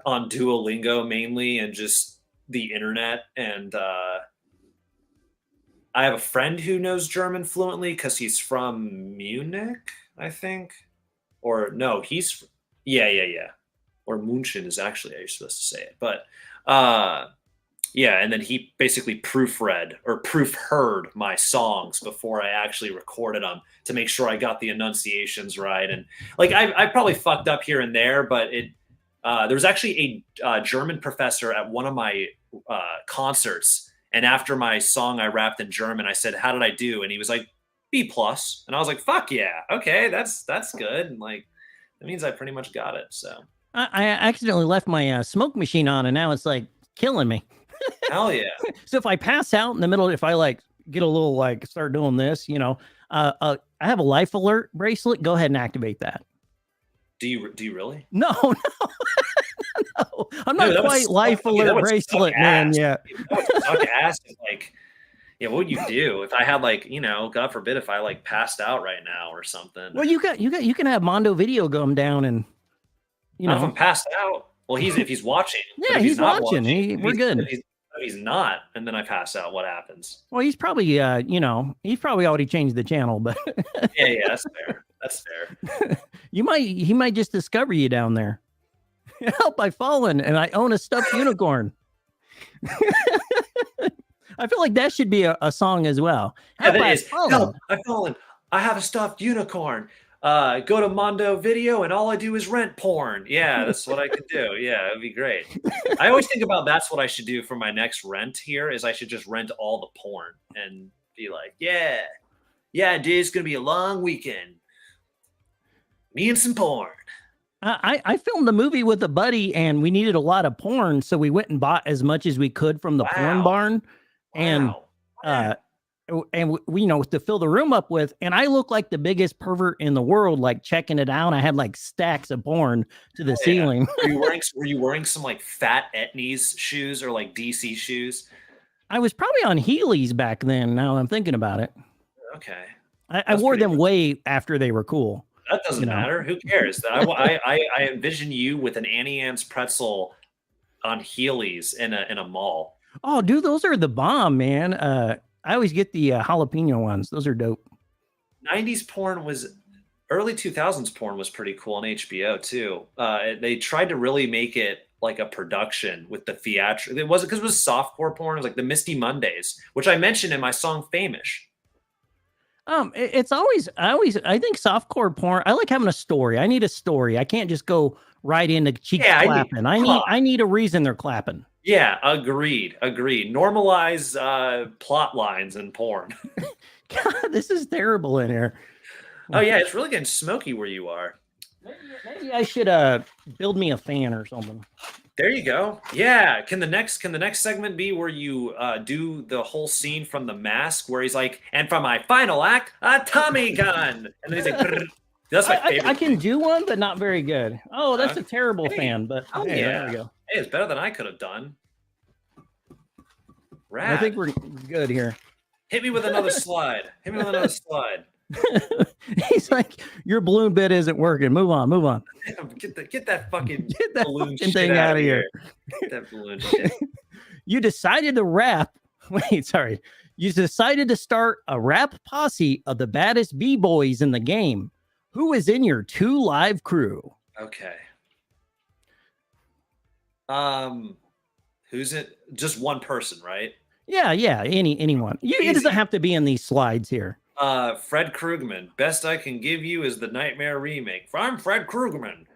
C: on Duolingo mainly and just the internet. And I have a friend who knows German fluently because he's from Munich, I think. Or no, yeah. Or München is actually how you're supposed to say it. But and then he basically proofread or proofheard my songs before I actually recorded them to make sure I got the enunciations right. And like I probably fucked up here and there, but there was actually a German professor at one of my concerts. And after my song I rapped in German, I said, "How did I do?" And he was like, B+. And I was like, fuck yeah. Okay, that's good. And like that means I pretty much got it. So
B: I accidentally left my smoke machine on, and now it's like killing me.
C: Hell yeah.
B: So if I pass out in the middle, if I like get a little like start doing this, I have a life alert bracelet. Go ahead and activate that.
C: Do you really?
B: No. No. I'm not quite life alert bracelet, man. Yeah.
C: That would suck ass. Like, yeah, what would you do if I had like, God forbid if I like passed out right now or something?
B: Well, you can have Mondo Video come down and
C: Not if I'm passed out. Well, if he's watching.
B: Yeah, he's watching. We're good.
C: If he's not, and then I pass out, what happens?
B: Well, he's probably he's probably already changed the channel, but
C: yeah, that's fair. That's fair.
B: He might just discover you down there. Help, I've fallen and I own a stuffed unicorn. I feel like that should be a song as well.
C: Help, I've fallen. I have a stuffed unicorn. Go to Mondo Video and all I do is rent porn. Yeah, that's what I could do. Yeah, it'd be great. I always think about that's what I should do for my next rent here is I should just rent all the porn and be like, yeah, dude, it's going to be a long weekend. Me and some porn.
B: I filmed a movie with a buddy and we needed a lot of porn. So we went and bought as much as we could from the porn barn. And, we to fill the room up with, and I look like the biggest pervert in the world, like checking it out. I had like stacks of porn to the ceiling.
C: Were you wearing some like fat Etnies shoes or like DC shoes?
B: I was probably on Heelys back then. Now I'm thinking about it.
C: Okay.
B: I wore them way after they were cool.
C: That doesn't matter. Who cares? I envision you with an Annie Ann's pretzel on Heelys in a mall.
B: Oh, dude, those are the bomb, man. I always get the jalapeno ones. Those are dope.
C: 90s porn early 2000s porn was pretty cool on HBO too. They tried to really make it like a production with the theatrical. It wasn't because it was softcore porn. It was like the Misty Mondays, which I mentioned in my song Famous.
B: It's always, I think softcore porn. I like having a story. I need a story. I can't just go right into cheeks clapping. I need a reason they're clapping.
C: Yeah, agreed. Normalize plot lines in porn.
B: God, this is terrible in here.
C: Oh yeah, it's really getting smoky where you are.
B: Maybe I should build me a fan or something.
C: There you go. Yeah. Can the next segment be where you do the whole scene from The Mask where he's like, and for my final act, a Tommy gun, and then he's like, brrr. That's my favorite.
B: I can do one, but not very good. Oh, that's a terrible fan. But hey,
C: yeah,
B: there we go.
C: Hey, it's better than I could have done. Rad.
B: I think we're good here.
C: Hit me with another slide. Hit me with another slide.
B: He's like, your balloon bit isn't working. Move on.
C: Get that fucking balloon
B: fucking thing out of here.
C: Get that balloon shit.
B: You decided to rap. Wait, sorry. You decided to start a rap posse of the baddest b-boys in the game. Who is in your 2 live crew?
C: Okay. Who's it? Just one person, right?
B: Yeah. Anyone. It doesn't have to be in these slides here.
C: Fred Krugman. Best I can give you is the Nightmare remake. I'm Fred Krugman.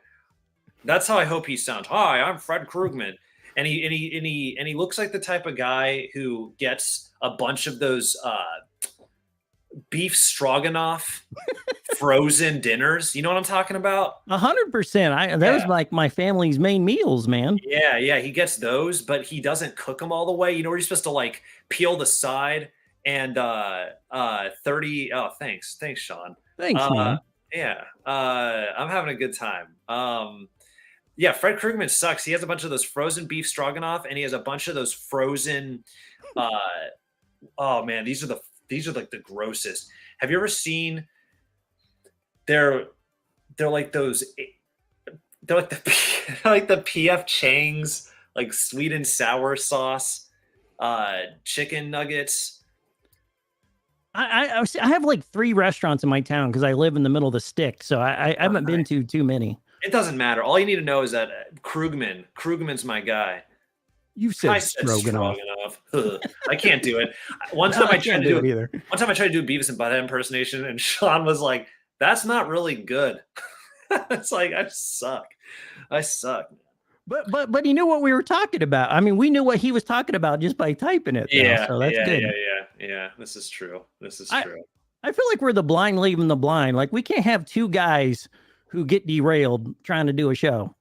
C: That's how I hope he sounds. Hi, I'm Fred Krugman. And he looks like the type of guy who gets a bunch of those beef stroganoff frozen dinners. You know what I'm talking about?
B: 100%. That was like my family's main meals, man.
C: Yeah. He gets those, but he doesn't cook them all the way. You know where you're supposed to like peel the side and 30. Oh, thanks, Sean.
B: Thanks, man.
C: Yeah. I'm having a good time. Yeah, Fred Krugman sucks. He has a bunch of those frozen beef stroganoff, and he has a bunch of those frozen. Oh man, these are like the grossest. Have you ever seen? They're like those. They're like the PF Chang's like sweet and sour sauce, chicken nuggets.
B: I have like 3 restaurants in my town because I live in the middle of the stick, so I haven't been to too many.
C: It doesn't matter. All you need to know is that Krugman's my guy.
B: You said Stroganoff.
C: I can't do it. One time I tried to do
B: it either.
C: One time I tried to do Beavis and Butthead impersonation, and Sean was like, "That's not really good." It's like I suck.
B: But you knew what we were talking about. I mean, we knew what he was talking about just by typing it.
C: Yeah,
B: so that's good.
C: Yeah. This is true.
B: I feel like we're the blind leading the blind. Like we can't have 2 guys who get derailed trying to do a show.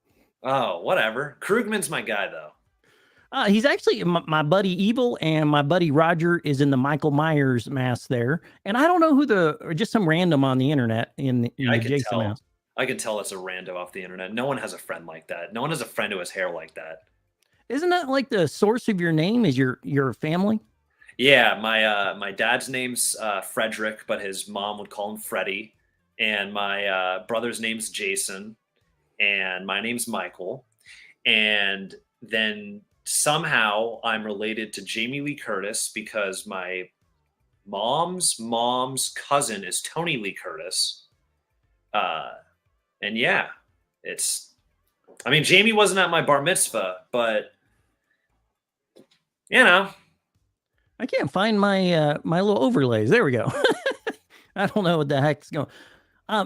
C: Oh, whatever. Krugman's my guy, though.
B: He's actually my buddy Evil, and my buddy Roger is in the Michael Myers mask there. And I don't know who just some random on the internet in the Jason mask.
C: I can tell it's a rando off the internet. No one has a friend like that. No one has a friend who has hair like that.
B: Isn't that like the source of your name is your family?
C: Yeah, my dad's name's Frederick, but his mom would call him Freddie. And my brother's name's Jason, and my name's Michael. And then somehow I'm related to Jamie Lee Curtis because my mom's cousin is Tony Lee Curtis. And yeah, Jamie wasn't at my bar mitzvah, but you know.
B: I can't find my my little overlays. There we go. I don't know what the heck's going.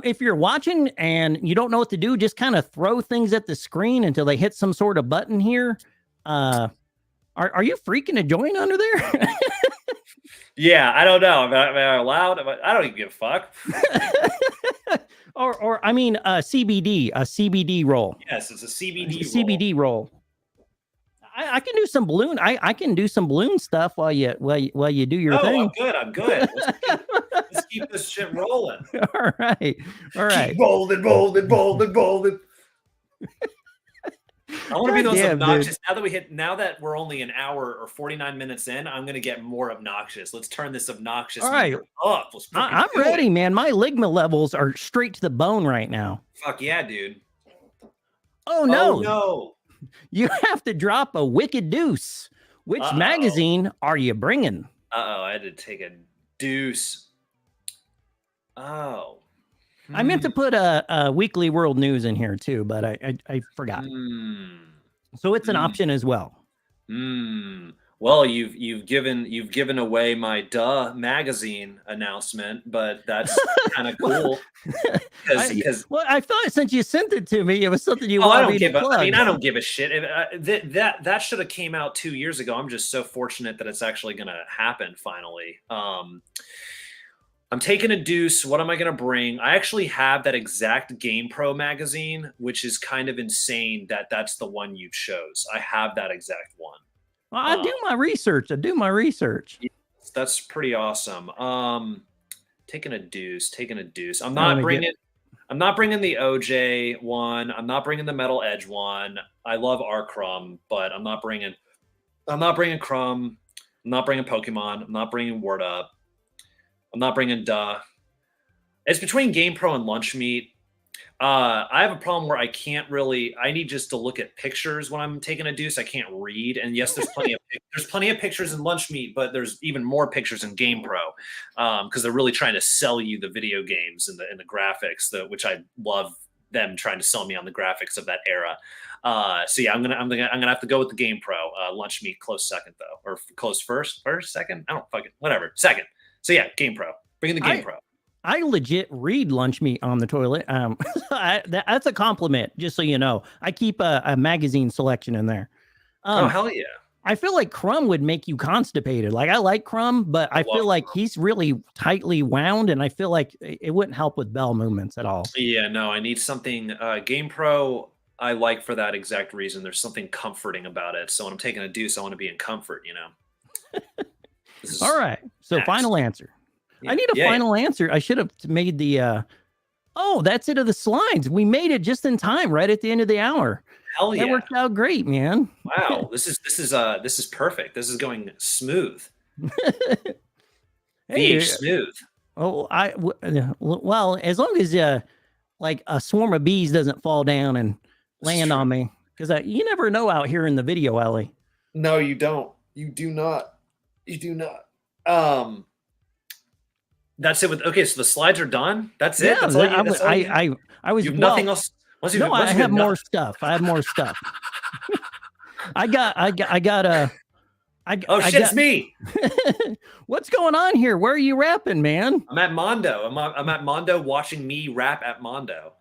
B: If you're watching and you don't know what to do, just kind of throw things at the screen until they hit some sort of button here. Are you freaking to join under there?
C: Yeah, I don't know. Am I allowed? I don't even give a fuck.
B: or I mean, a CBD roll.
C: Yes, it's a CBD roll.
B: CBD roll. I can do some balloon. I can do some balloon stuff while you do your thing.
C: I'm good. Let's keep this shit rolling.
B: All right.
C: Keep rolling. I want to be those obnoxious. Dude. Now that we're only an hour or 49 minutes in, I'm going to get more obnoxious. Let's turn this obnoxious up.
B: I'm ready, man. My ligma levels are straight to the bone right now.
C: Fuck yeah, dude.
B: Oh no.
C: Oh, no.
B: You have to drop a wicked deuce. Which magazine are you bringing?
C: I had to take a deuce. Oh.
B: I meant to put a weekly world news in here too, but I forgot. So it's an option as well.
C: Well, you've given away my magazine announcement, but that's kind of cool because
B: well, I thought since you sent it to me, it was something you
C: oh, I
B: wanted
C: don't
B: me to
C: give a. I
B: plug.
C: mean, I don't give a shit. That should have came out 2 years ago. I'm just so fortunate that it's actually going to happen finally. I'm taking a deuce. What am I going to bring? I actually have that exact GamePro magazine, which is kind of insane that that's the one you chose. I have that exact one.
B: Well, I do my research. I do my research.
C: That's pretty awesome. Taking a deuce. I'm
B: Let
C: not
B: me
C: bringing. I'm not bringing the OJ one. I'm not bringing the Metal Edge one. I love R Crumb, but I'm not bringing Crumb. I'm not bringing Pokemon. I'm not bringing Word Up. I'm not bringing Duh. It's between GamePro and Lunch Meat. I have a problem where I can't really. I need just to look at pictures when I'm taking a deuce. I can't read. And yes, there's plenty of pictures in Lunch Meat, but there's even more pictures in GamePro because they're really trying to sell you the video games and the graphics, which I love them trying to sell me on the graphics of that era. So yeah, I'm gonna have to go with the GamePro. Lunch Meat close second though, or close first, second. I don't fucking whatever. Second. So yeah, GamePro. Bring in the GamePro.
B: I legit read Lunch Meat on the toilet. That's a compliment, just so you know. I keep a magazine selection in there.
C: Oh, hell yeah.
B: I feel like Crumb would make you constipated. Like, I like Crumb, but I feel like he's really tightly wound, and I feel like it wouldn't help with bowel movements at all.
C: Yeah, no, I need something. GamePro, I like for that exact reason. There's something comforting about it. So when I'm taking a deuce, I want to be in comfort, you know?
B: All right. So final answer. Yeah. I need a final answer. I should have made the oh, that's it of the slides. We made it just in time, right at the end of the hour.
C: Hell yeah.
B: That worked out great, man.
C: Wow. This is perfect. This is going smooth.
B: Hey,
C: smooth.
B: Oh, well, as long as like a swarm of bees doesn't fall down and land on me, because you never know out here in the video, Ellie.
C: No, you don't. You do not. That's it. Okay, so the slides are done. That's it. That's
B: I was.
C: You have nothing else.
B: No, I have more stuff. I have more stuff. I got
C: it's me.
B: What's going on here? Where are you rapping, man?
C: I'm at Mondo. I'm at Mondo watching me rap at Mondo.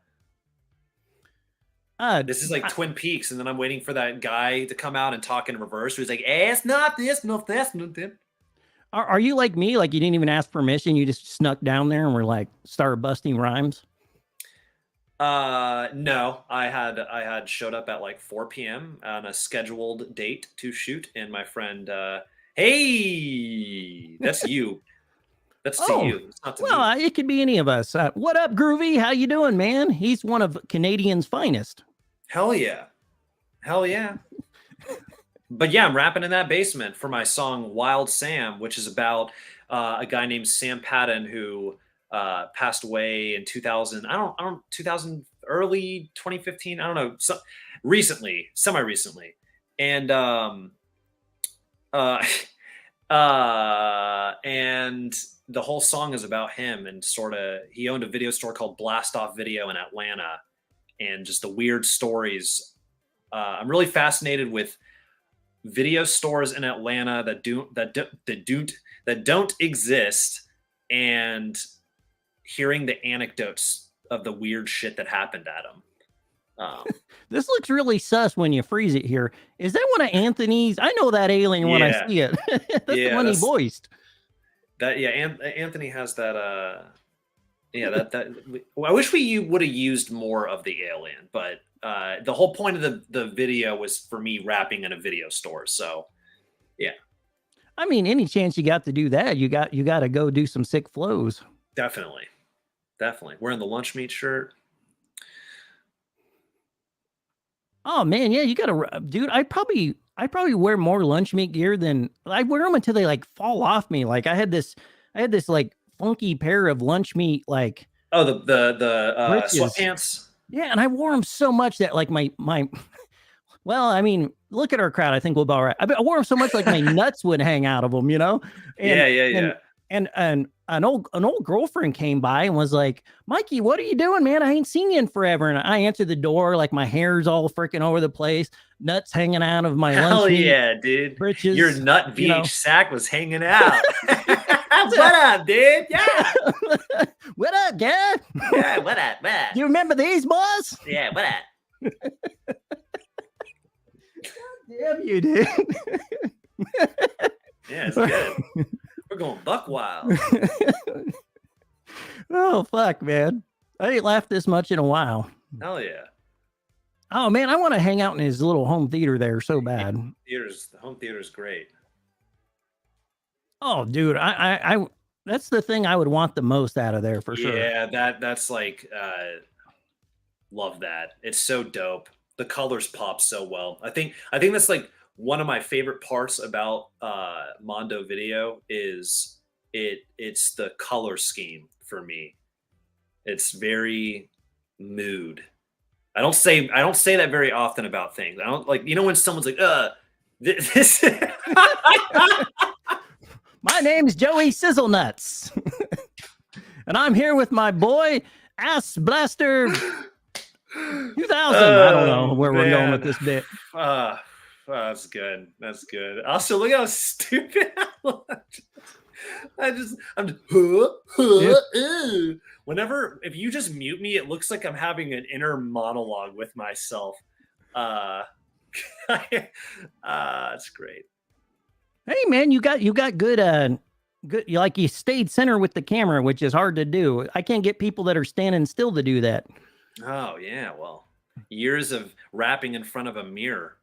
C: This is like Twin Peaks, and then I'm waiting for that guy to come out and talk in reverse. Who's like, it's not this, no, that's not that.
B: Are you like me? Like you didn't even ask permission? You just snuck down there and were like, started busting rhymes?
C: No, I had showed up at like 4 p.m. on a scheduled date to shoot, and my friend, hey, that's you. That's to you. It's not to me.
B: It could be any of us. What up, Groovy? How you doing, man? He's one of Canadian's finest.
C: Hell yeah. But yeah, I'm rapping in that basement for my song Wild Sam, which is about a guy named Sam Patton who passed away in 2000. Early 2015. I don't know. Semi-recently. And and the whole song is about him, and he owned a video store called Blast Off Video in Atlanta, and just the weird stories. I'm really fascinated with video stores in Atlanta that don't exist, and hearing the anecdotes of the weird shit that happened at them.
B: This looks really sus when you freeze it here. Is that one of Anthony's? I know that alien when I see it. That's the one he voiced.
C: Anthony has that. I wish we would have used more of the alien, but the whole point of the video was for me rapping in a video store. So, yeah.
B: I mean, any chance you got to do that, you got to go do some sick flows.
C: Definitely. Wearing the Lunch Meat shirt.
B: Oh man, yeah, you gotta, dude. I probably wear more Lunch Meat gear than I wear them until they like fall off me. Like I had this like funky pair of Lunch Meat like
C: the sweatpants.
B: Yeah, and I wore them so much that like my well, I mean, look at our crowd. I think we'll be all right. I wore them so much like my nuts would hang out of them, you know. And an old girlfriend came by and was like, "Mikey, what are you doing, man? I ain't seen you in forever." And I answered the door, like my hair's all freaking over the place, nuts hanging out of my
C: Hell
B: lunch meat
C: yeah, dude.
B: britches.
C: Your nut
B: you know.
C: VH sack was hanging out. What up, dude? Yeah.
B: What up, Dad?
C: Yeah, what up, man?
B: You remember these boys?
C: Yeah, what up?
B: Damn you, dude.
C: Yeah, it's good. We're going buck wild.
B: Oh, fuck, man. I ain't laughed this much in a while.
C: Hell yeah.
B: Oh, man, I want to hang out in his little home theater there so bad.
C: The home theater's great.
B: Oh, dude, I that's the thing I would want the most out of there for sure.
C: Yeah, that's like love that. It's so dope. The colors pop so well. I think that's like one of my favorite parts about Mondo Video is it's the color scheme for me. It's very mood. I don't say that very often about things. I don't like, when someone's like, this
B: My name's Joey Sizzle Nuts. And I'm here with my boy Ass Blaster 2000. I don't know where we're going with this bit.
C: That's good. That's good. Also, look how stupid I look. I'm just if you just mute me, it looks like I'm having an inner monologue with myself. It's great.
B: Hey man, you got good good, you stayed center with the camera, which is hard to do. I can't get people that are standing still to do that.
C: Oh yeah, well, years of rapping in front of a mirror.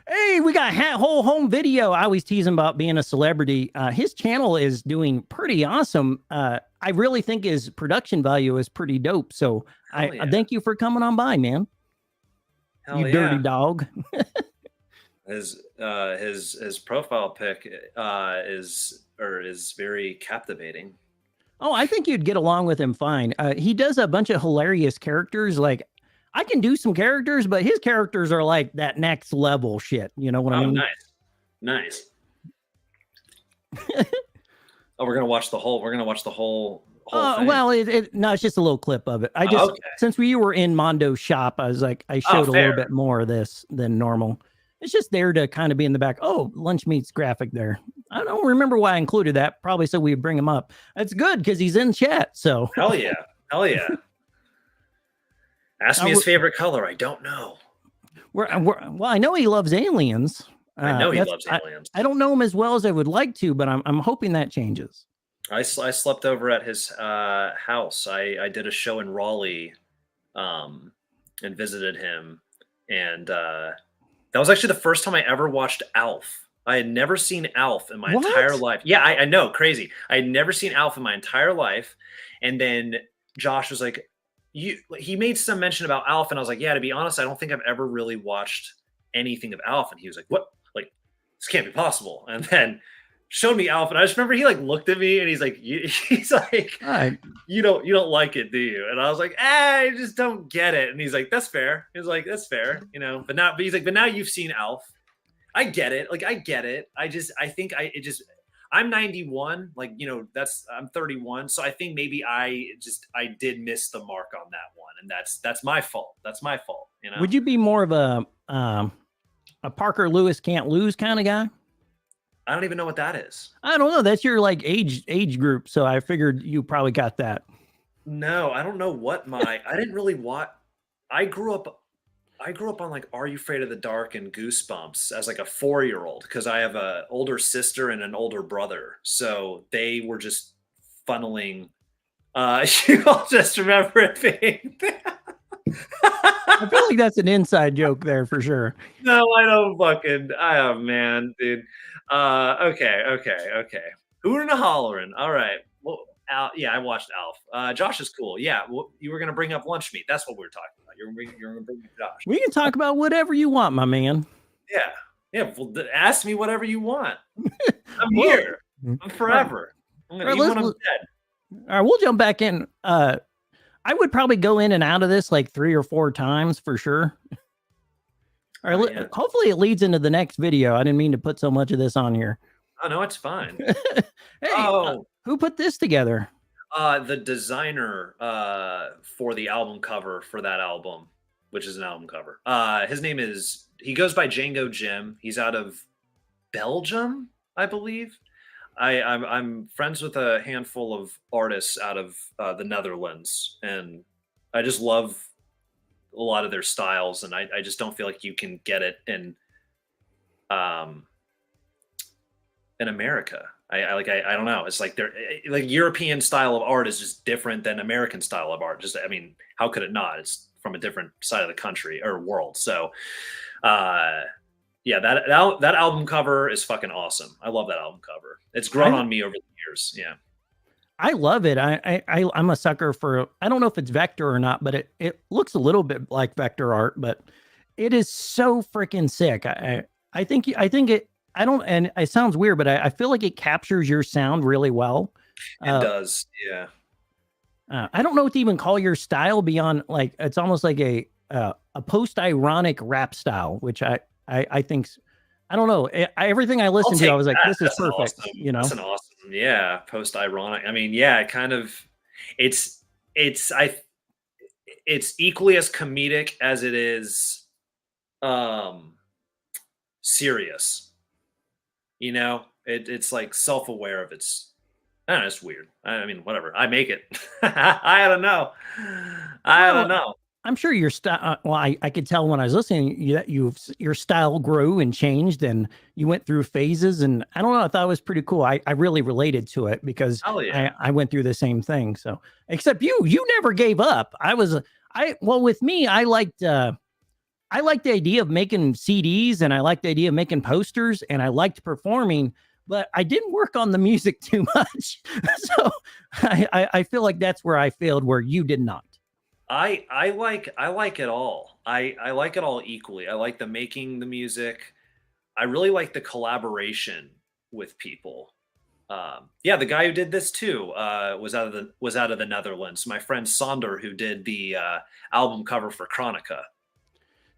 B: Hey, we got whole home video. I always tease him about being a celebrity. His channel is doing pretty awesome. I really think his production value is pretty dope. So I thank you for coming on by, man.
C: Hell
B: you
C: yeah.
B: dirty dog.
C: His profile pic is very captivating.
B: Oh, I think you'd get along with him fine. He does a bunch of hilarious characters. Like, I can do some characters, but his characters are like that next level shit. You know what I mean?
C: Nice. Oh, we're gonna watch the whole thing.
B: Well, no, it's just a little clip of it. Since we were in Mondo's shop, I was like, I showed a little bit more of this than normal. It's just there to kind of be in the back. Oh, lunch meat's graphic there. I don't remember why I included that. Probably so we'd bring him up. That's good because he's in chat. So
C: hell yeah. Ask me his favorite color. I don't know.
B: Well, I know he loves aliens.
C: I know he loves aliens.
B: I don't know him as well as I would like to, but I'm hoping that changes.
C: I slept over at his house. I did a show in Raleigh, and visited him, and that was actually the first time I ever watched Alf. I had never seen Alf in my entire life. Yeah, I know, crazy. I had never seen Alf in my entire life, and then Josh was like, he made some mention about Alf, and I was like, yeah, to be honest, I don't think I've ever really watched anything of Alf. And he was like, what? Like, this can't be possible. And then showed me Alf, and I just remember he like looked at me and he's like, you don't like it, do you? And I was like, I just don't get it. And he's like, that's fair. He was like, that's fair, but he's like, but now you've seen Alf. I get it. Like, I get it. I'm 91, like, I'm 31. So I think maybe I did miss the mark on that one. And that's my fault. That's my fault.
B: Would you be more of a Parker Lewis can't lose kind of guy?
C: I don't even know what that is.
B: I don't know. That's your like age group. So I figured you probably got that.
C: No, I don't know what I didn't really watch. I grew up on like Are You Afraid of the Dark and Goosebumps as like a 4-year-old because I have an older sister and an older brother. So they were just funneling. You all just remember it being
B: I feel like that's an inside joke there for sure.
C: No, I don't man, dude. Okay. Hootin' and hollering. All right. Well, I watched Alf. Josh is cool. Yeah, you were gonna bring up lunch meat. That's what we were talking about. You're gonna bring up Josh.
B: We can talk about whatever you want, my man.
C: Yeah. Well, ask me whatever you want. I'm here. I'm forever. I'm gonna eat when I'm dead.
B: All right, we'll jump back in. I would probably go in and out of this like 3 or 4 times for sure. All right, hopefully it leads into the next video. I didn't mean to put so much of this on here.
C: Oh, no, it's fine.
B: Hey,
C: Oh,
B: who put this together?
C: the designer for the album cover for that album, which is an album cover. His name is he goes by Django Jim. He's out of Belgium, I believe. I'm friends with a handful of artists out of the Netherlands, and I just love a lot of their styles, and I just don't feel like you can get it um in America. I don't know. It's like they're like European style of art is just different than American style of art. Just I mean, how could it not? It's from a different side of the country or world. So yeah, that album cover is fucking awesome. I love that album cover. It's grown on me over the years. Yeah.
B: I love it. I'm a sucker for, I don't know if it's vector or not, but it looks a little bit like vector art, but it is so freaking sick. I think it, I don't, and it sounds weird, but I feel like it captures your sound really well.
C: It does. Yeah.
B: I don't know what to even call your style beyond like, it's almost like a post-ironic rap style, which I think, I don't know. Everything I listened to, I was like, this is perfect.
C: Awesome.
B: You know,
C: that's an awesome. Yeah. Post ironic. I mean, yeah, it kind of, it's equally as comedic as it is, serious, you know, it's like self-aware of its, I don't know, it's weird. I mean, whatever. I make it. I don't know. I don't know.
B: I'm sure your style. Well, I could tell when I was listening that your style grew and changed, and you went through phases. And I don't know. I thought it was pretty cool. I really related to it because I went through the same thing. So, except you never gave up. Well, with me, I liked the idea of making CDs, and I liked the idea of making posters, and I liked performing. But I didn't work on the music too much. So I feel like that's where I failed, where you did not.
C: I like it all. I like it all equally. I like the making the music. I really like the collaboration with people. Yeah, the guy who did this too was out of the Netherlands. My friend Sonder, who did the album cover for Chronica.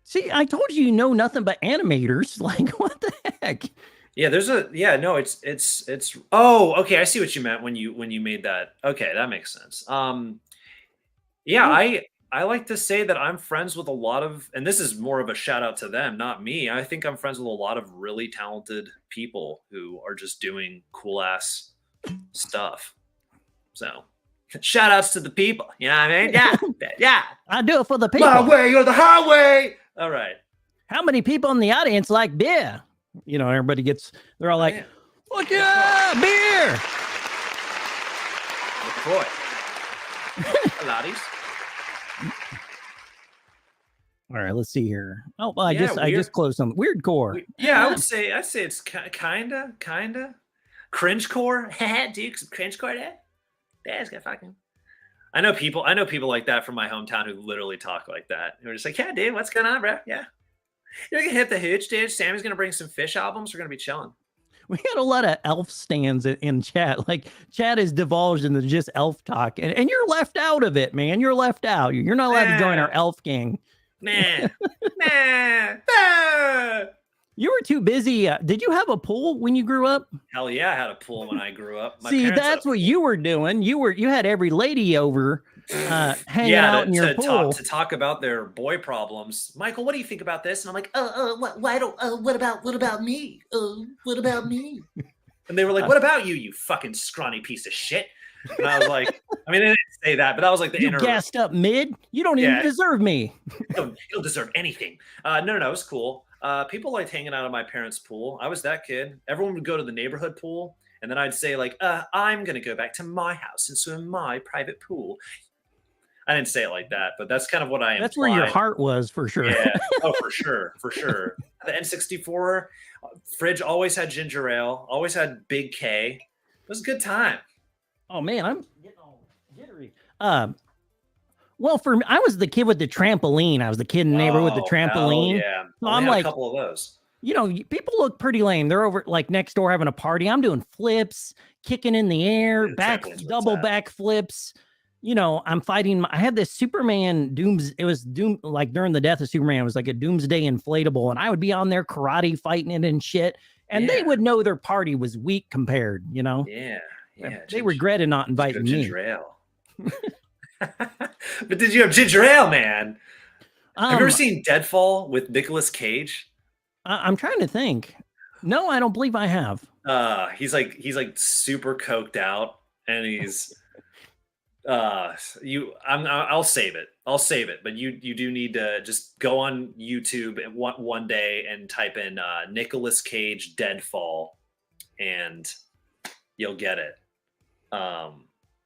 B: See, I told you know nothing but animators. Like, what the heck?
C: Yeah, it's oh, okay, I see what you meant when you made that. Okay, that makes sense. Yeah, I like to say that I'm friends with a lot of, and this is more of a shout out to them, not me. I think I'm friends with a lot of really talented people who are just doing cool ass stuff. So shout outs to the people. You know what I mean? Yeah. Yeah.
B: I do it for the people.
C: My way or the highway. All right.
B: How many people in the audience like beer? You know, everybody they're all like, fuck yeah, beer.
C: LaCroix. Laddies.
B: All right, let's see here. Oh, well, I just closed some weird core.
C: Yeah, I'd say it's kinda cringe core. Dude, some cringe core there. Yeah, it's got fucking. I know people like that from my hometown who literally talk like that. Who are just like, yeah, dude, what's going on, bro? Yeah, you're gonna hit the hooch, dude. Sammy's gonna bring some Fish albums. We're gonna be chilling.
B: We had a lot of elf stands in chat. Like chat is divulged into just elf talk, and you're left out of it, man. You're left out. You're not allowed to join our elf gang.
C: Nah.
B: You were too busy. Did you have a pool when you grew up?
C: Hell yeah, I had a pool when I grew up.
B: See, that's what you were doing. You had every lady over hanging out in your pool
C: to talk about their boy problems. Michael, what do you think about this? And I'm like, what about me? What about me? And they were like, what about you, you fucking scrawny piece of shit? And I was like, I mean, they didn't say that, but that was like the
B: you gassed up mid. You don't even deserve me.
C: You don't deserve anything. No, it was cool. People liked hanging out at my parents' pool. I was that kid. Everyone would go to the neighborhood pool, and then I'd say like, I'm gonna go back to my house and swim in my private pool. I didn't say it like that, but that's kind of what I implied.
B: That's where your heart was, for sure.
C: Yeah. Oh, for sure. The N64 fridge always had ginger ale, always had Big K. It was a good time.
B: Oh man, I'm getting all jittery. Well, for me, I was the kid with the trampoline. I was the kid in the neighborhood with the trampoline.
C: Yeah,
B: so I'm like
C: a couple of those.
B: You know, people look pretty lame. They're over like next door having a party. I'm doing flips, kicking in the air, double back flips. You know, I'm fighting. I had this Superman it was like during the death of Superman, it was like a doomsday inflatable, and I would be on there karate fighting it and shit. and they would know their party was weak compared, you know?
C: Yeah.
B: They regretted not inviting me.
C: Ginger ale. But did you have ginger ale, man? Have you ever seen Deadfall with Nicolas Cage?
B: I'm trying to think. No, I don't believe I have.
C: He's like super coked out, and he's I'll save it. But you do need to just go on YouTube one day and type in Nicolas Cage Deadfall, and you'll get it.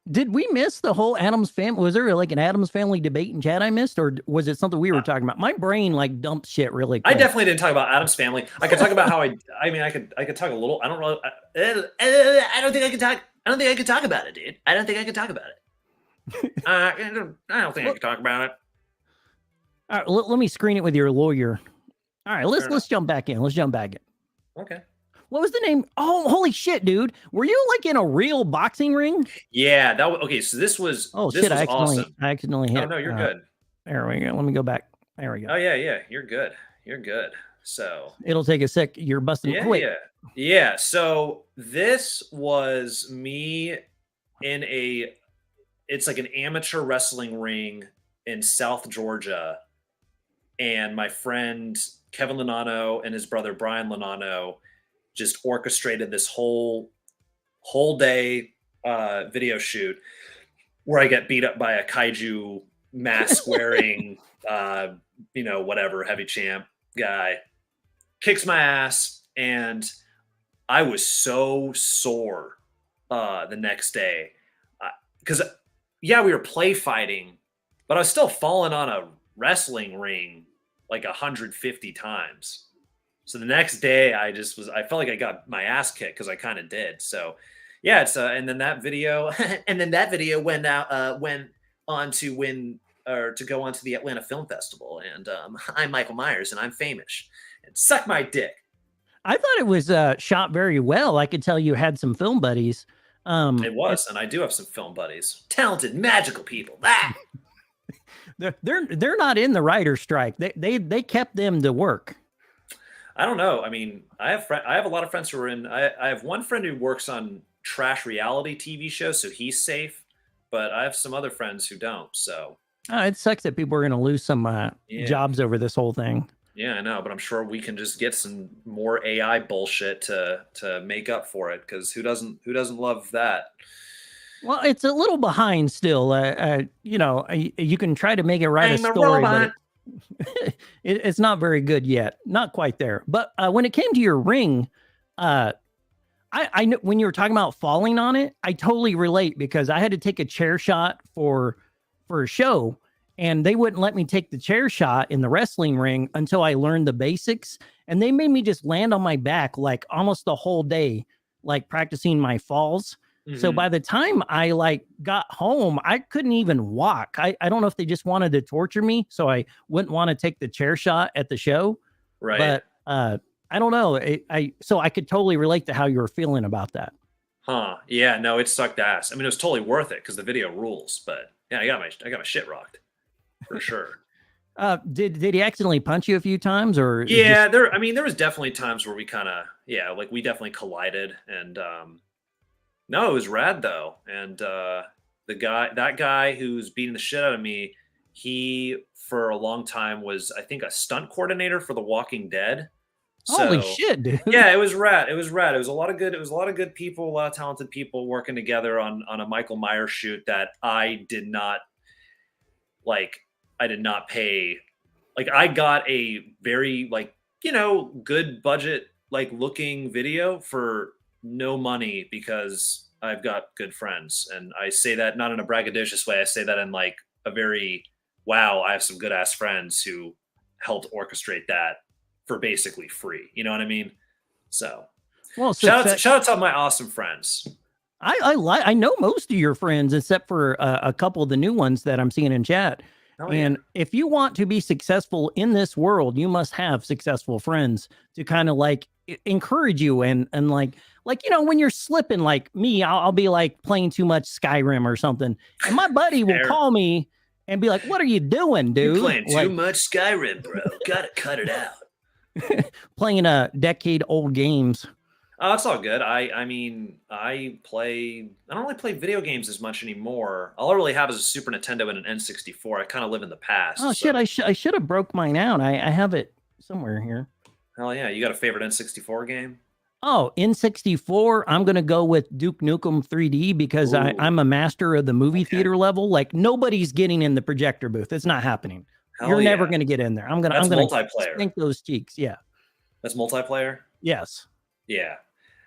B: Did we miss the whole Addams Family? Was there like an Addams Family debate in chat I missed, or was it something we were talking about? My brain like dumped shit really quick.
C: I definitely didn't talk about Addams Family. I could talk about how I could talk a little. I don't really. I don't think I could talk. I don't think I could talk about it, dude. I don't think I could talk about it. I don't think I could talk about it.
B: All right, let me screen it with your lawyer. All right, let's jump back in. Let's jump back in.
C: Okay.
B: What was the name? Oh, holy shit, dude! Were you like in a real boxing ring?
C: Yeah, that was okay. So this was.
B: Oh
C: this
B: shit!
C: was
B: I accidentally hit.
C: Oh no, you're good.
B: There we go. Let me go back. There we go.
C: Oh yeah, you're good. You're good. So
B: it'll take a sec. You're busting quick.
C: Yeah. So this was me in it's like an amateur wrestling ring in South Georgia, and my friend Kevin Lonano and his brother Brian Lonano just orchestrated this whole day video shoot where I get beat up by a kaiju mask wearing, whatever heavy champ guy, kicks my ass. And I was so sore the next day because we were play fighting, but I was still falling on a wrestling ring like 150 times. So the next day I felt like I got my ass kicked because I kind of did. So yeah, it's and then that video went on to win or to go on to the Atlanta Film Festival. And I'm Michael Myerz and I'm famous. And suck my dick.
B: I thought it was shot very well. I could tell you had some film buddies.
C: It was, and I do have some film buddies. Talented, magical people.
B: They're not in the writer's strike. They kept them to work.
C: I don't know. I mean, I have a lot of friends who are in. I have one friend who works on trash reality TV shows, so he's safe. But I have some other friends who don't. So
B: it sucks that people are going to lose some jobs over this whole thing.
C: Yeah, I know, but I'm sure we can just get some more AI bullshit to make up for it. Because who doesn't love that?
B: Well, it's a little behind still. You can try to make it write a story, but it's not very good yet. Not quite there. But when it came to your ring, I know when you were talking about falling on it, I totally relate because I had to take a chair shot for a show, and they wouldn't let me take the chair shot in the wrestling ring until I learned the basics. And they made me just land on my back like almost the whole day, like practicing my falls. Mm-hmm. So by the time I got home, I couldn't even walk. I don't know if they just wanted to torture me, so I wouldn't want to take the chair shot at the show.
C: Right.
B: But I don't know. So I could totally relate to how you were feeling about that.
C: Huh. Yeah, no, it sucked ass. I mean, it was totally worth it because the video rules, but yeah, I got my shit rocked for sure.
B: Did he accidentally punch you a few times or?
C: Yeah, there was definitely times where we we definitely collided and, no, it was rad though. And that guy who's beating the shit out of me, he for a long time was, I think, a stunt coordinator for The Walking Dead.
B: Holy shit, dude.
C: Yeah, it was rad. It was a lot of good people, a lot of talented people working together on a Michael Myers shoot that I did not pay. Like I got a very good budget looking video for no money because I've got good friends. And I say that not in a braggadocious way. I say that in a very, wow, I have some good ass friends who helped orchestrate that for basically free. You know what I mean? So, well, shout out to my awesome friends.
B: I know most of your friends except for a couple of the new ones that I'm seeing in chat.
C: Oh,
B: and if you want to be successful in this world, you must have successful friends to kind of encourage you and when you're slipping like me, I'll be playing too much Skyrim or something. And my buddy will call me and be like, "What are you doing, dude?
C: You're playing too much Skyrim, bro. Gotta cut it out."
B: Playing decade old games.
C: Oh, it's all good. I mean, I don't really play video games as much anymore. All I really have is a Super Nintendo and an N64. I kind of live in the
B: Oh
C: past,
B: shit,
C: so
B: I should have broke mine out. I have it somewhere here.
C: hell yeah. You got a favorite N64 game?
B: Oh, N64, I'm gonna go with Duke Nukem 3D because
C: Ooh,
B: I'm a master of the movie
C: okay.
B: theater level. Like nobody's getting in the projector booth. It's not happening.
C: Hell
B: You're never
C: yeah.
B: gonna get in there. I'm
C: That's
B: gonna
C: multiplayer.
B: stink those cheeks. Yeah.
C: That's multiplayer?
B: Yes.
C: Yeah.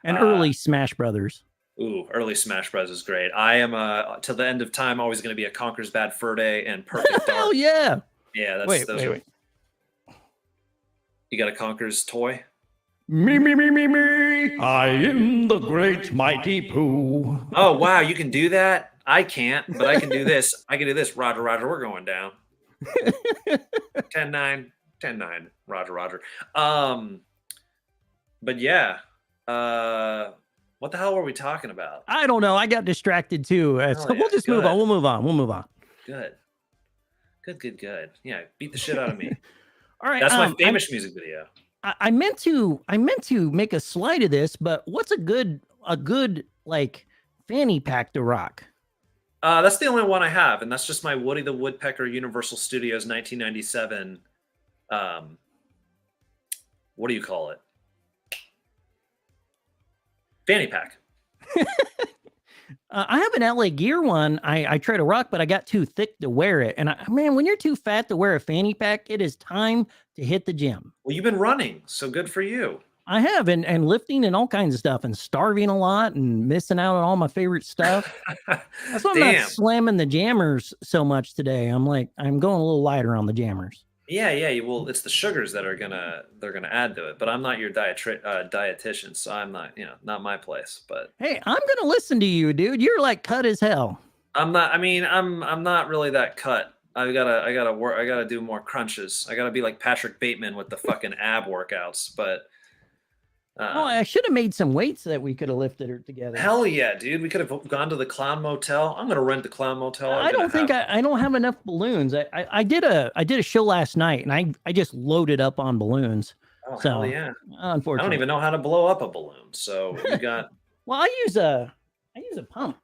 B: And
C: Uh,
B: early Smash Brothers.
C: Ooh, early Smash Bros is great. I am till the end of time always going to be a Conker's Bad Fur Day and Perfect Dark.
B: Hell yeah.
C: Yeah, that's
B: Wait,
C: those
B: wait,
C: are.
B: wait.
C: You got a Conker's toy?
B: Me, me, me, me, me. I am the great mighty Pooh.
C: Oh wow, you can do that? I can't, but I can do this. I can do this. Roger, Roger, we're going down. 10-9, 10-9. Roger, Roger. But yeah. What the hell were we talking about?
B: I don't know. I got distracted too. So
C: Oh, yeah,
B: we'll just move on.
C: good.
B: We'll move on. We'll move on.
C: Good. Good. Yeah, beat the shit out of me.
B: All right.
C: That's my famous music video.
B: I meant to make a slide of this, but what's a good like fanny pack to rock?
C: That's the only one I have, and that's just my Woody the Woodpecker Universal Studios 1997. What do you call it? Fanny pack.
B: I have an LA Gear one. I try to rock, but I got too thick to wear it. And man, when you're too fat to wear a fanny pack, it is time to hit the gym.
C: Well, you've been running, so good for you.
B: I have, and lifting and all kinds of stuff, and starving a lot and missing out on all my favorite stuff. That's why I'm not slamming the jammers so much today. I'm going a little lighter on the jammers.
C: Yeah. Well, it's the sugars that they're gonna add to it. But I'm not your dietitian, so I'm not, not my place. But
B: hey, I'm gonna listen to you, dude. You're like cut as hell.
C: I'm not. I mean, I'm not really that cut. I gotta work. I gotta do more crunches. I gotta be like Patrick Bateman with the fucking ab workouts. But
B: I should have made some weights that we could have lifted her together.
C: Hell yeah, dude. We could have gone to the Clown Motel. I'm gonna rent the Clown Motel.
B: I don't think I don't have enough balloons. I did a show last night and I just loaded up on balloons.
C: Oh,
B: so
C: hell yeah.
B: Unfortunately.
C: I don't even know how to blow up a balloon. So you got
B: well, I use a pump.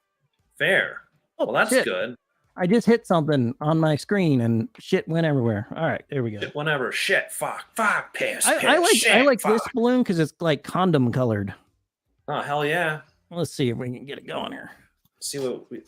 C: Fair.
B: Oh,
C: well, that's
B: shit.
C: good.
B: I just hit something on my screen and shit went everywhere. All right, there we go.
C: Shit, whenever. Shit, fuck, piss.
B: I like
C: fuck.
B: this balloon because it's like condom colored.
C: Oh, hell yeah.
B: Let's see if we can get it going here.
C: See what we.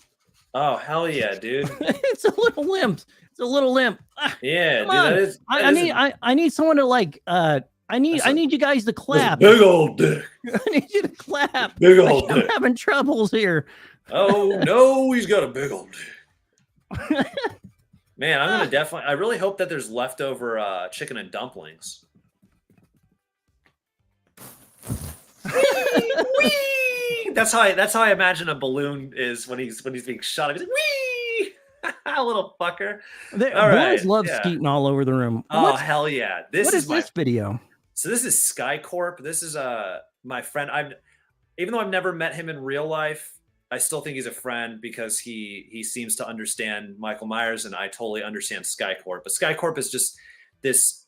C: Oh, hell yeah, dude.
B: It's a little limp. It's a little limp.
C: Yeah, dude.
B: On.
C: That is.
B: I need someone to like. I need you guys to clap.
C: Big old dick.
B: I need you to clap.
C: Big old dick.
B: I'm having troubles here.
C: Oh no, he's got a big old dick. Man, I'm gonna definitely. I really hope that there's leftover chicken and dumplings. Whee! That's how I imagine a balloon is when he's being shot. He's like, wee, a little fucker.
B: Boys love skeeting all over the room.
C: Oh hell yeah!
B: What is this video?
C: So this is SkyCorp. This is my friend. Even though I've never met him in real life, I still think he's a friend because he seems to understand Michael Myers, and I totally understand SkyCorp. But SkyCorp is just this.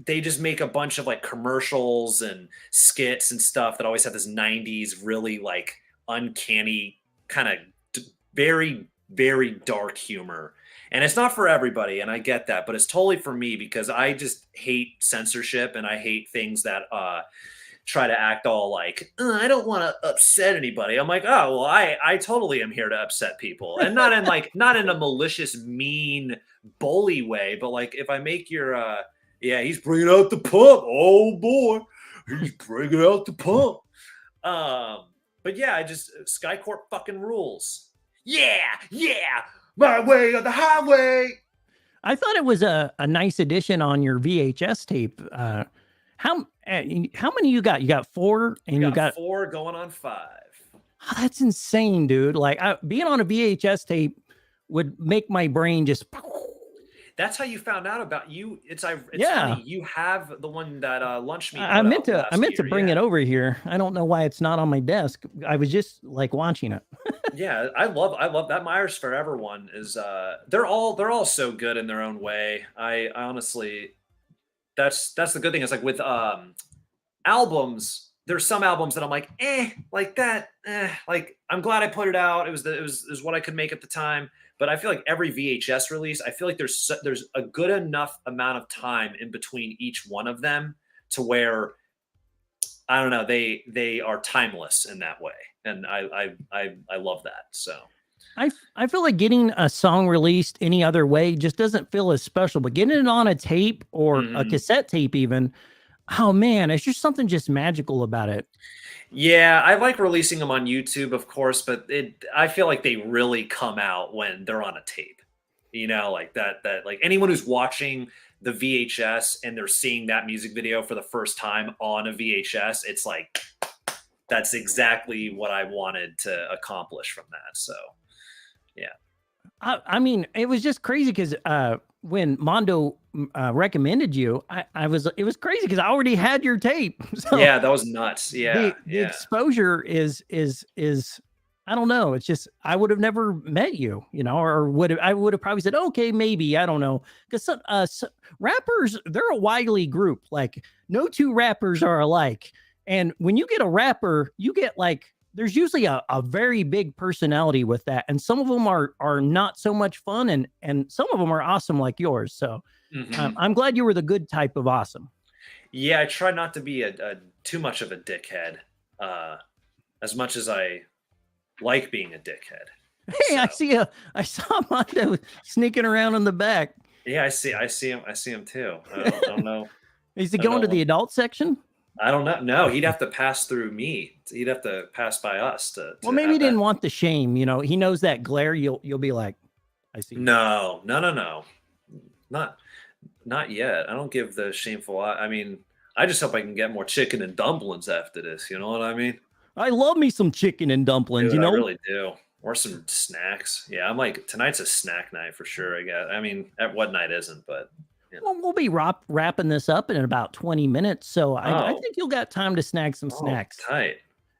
C: They just make a bunch of like commercials and skits and stuff that always have this 90s really like uncanny kind of very, very dark humor. And it's not for everybody, and I get that, but it's totally for me because I just hate censorship and I hate things that try to act all like, I don't want to upset anybody. I'm like, oh, well, I totally am here to upset people. And not in a malicious, mean, bully way, but like if I make your yeah, he's bringing out the pump. Oh boy, he's bringing out the pump. But yeah, SkyCorp fucking rules. Yeah, my way or the highway.
B: I thought it was a nice addition on your VHS tape. How many you got? You got 4, and you got
C: 4 going on 5.
B: Oh, that's insane, dude. Like being on a VHS tape would make my brain just.
C: That's how you found out about you. It's
B: yeah.
C: Funny. You have the one that Lunch Meat.
B: I meant to bring it over here. I don't know why it's not on my desk. I was just like watching it.
C: Yeah, I love that Myers Forever one. Is they're all so good in their own way. I honestly, that's the good thing. It's like with albums, there's some albums that I'm like, like that, like I'm glad I put it out. It was what I could make at the time. But I feel like every VHS release, I feel like there's a good enough amount of time in between each one of them to where I don't know, they are timeless in that way, and I love that. So
B: I feel like getting a song released any other way just doesn't feel as special, but getting it on a tape or a cassette tape even, oh man, it's just something just magical about it.
C: Yeah, I like releasing them on YouTube, of course, but I feel like they really come out when they're on a tape. You know, like that like anyone who's watching the VHS and they're seeing that music video for the first time on a VHS, it's like that's exactly what I wanted to accomplish from that. So, yeah.
B: I mean, it was just crazy because when Mondo recommended you, it was crazy because I already had your tape. So
C: yeah, that was nuts. Yeah,
B: the exposure is I don't know. It's just I would have never met you, you know, or I would have probably said, okay, maybe, I don't know, because some rappers, they're a wily group. Like no two rappers are alike, and when you get a rapper, you get like. There's usually a very big personality with that. And some of them are not so much fun and some of them are awesome like yours. So I'm glad you were the good type of awesome.
C: Yeah, I try not to be a too much of a dickhead, as much as I like being a dickhead.
B: Hey, so. I saw Mondo sneaking around in the back.
C: Yeah, I see him too. I don't know.
B: Is he going to the adult section?
C: I don't know. No, he'd have to pass through me. He'd have to pass by us to
B: well, maybe he didn't want the shame. You know, he knows that glare. You'll be like, I see.
C: No. Not yet. I don't give the shameful. I mean, I just hope I can get more chicken and dumplings after this. You know what I mean?
B: I love me some chicken and dumplings.
C: Dude,
B: you know,
C: I really do. Or some snacks. Yeah, I'm like tonight's a snack night for sure. I guess. I mean, at what night isn't, but. Yeah.
B: Well, we'll be wrapping this up in about 20 minutes, so I think you'll got time to snag some snacks.
C: Tight.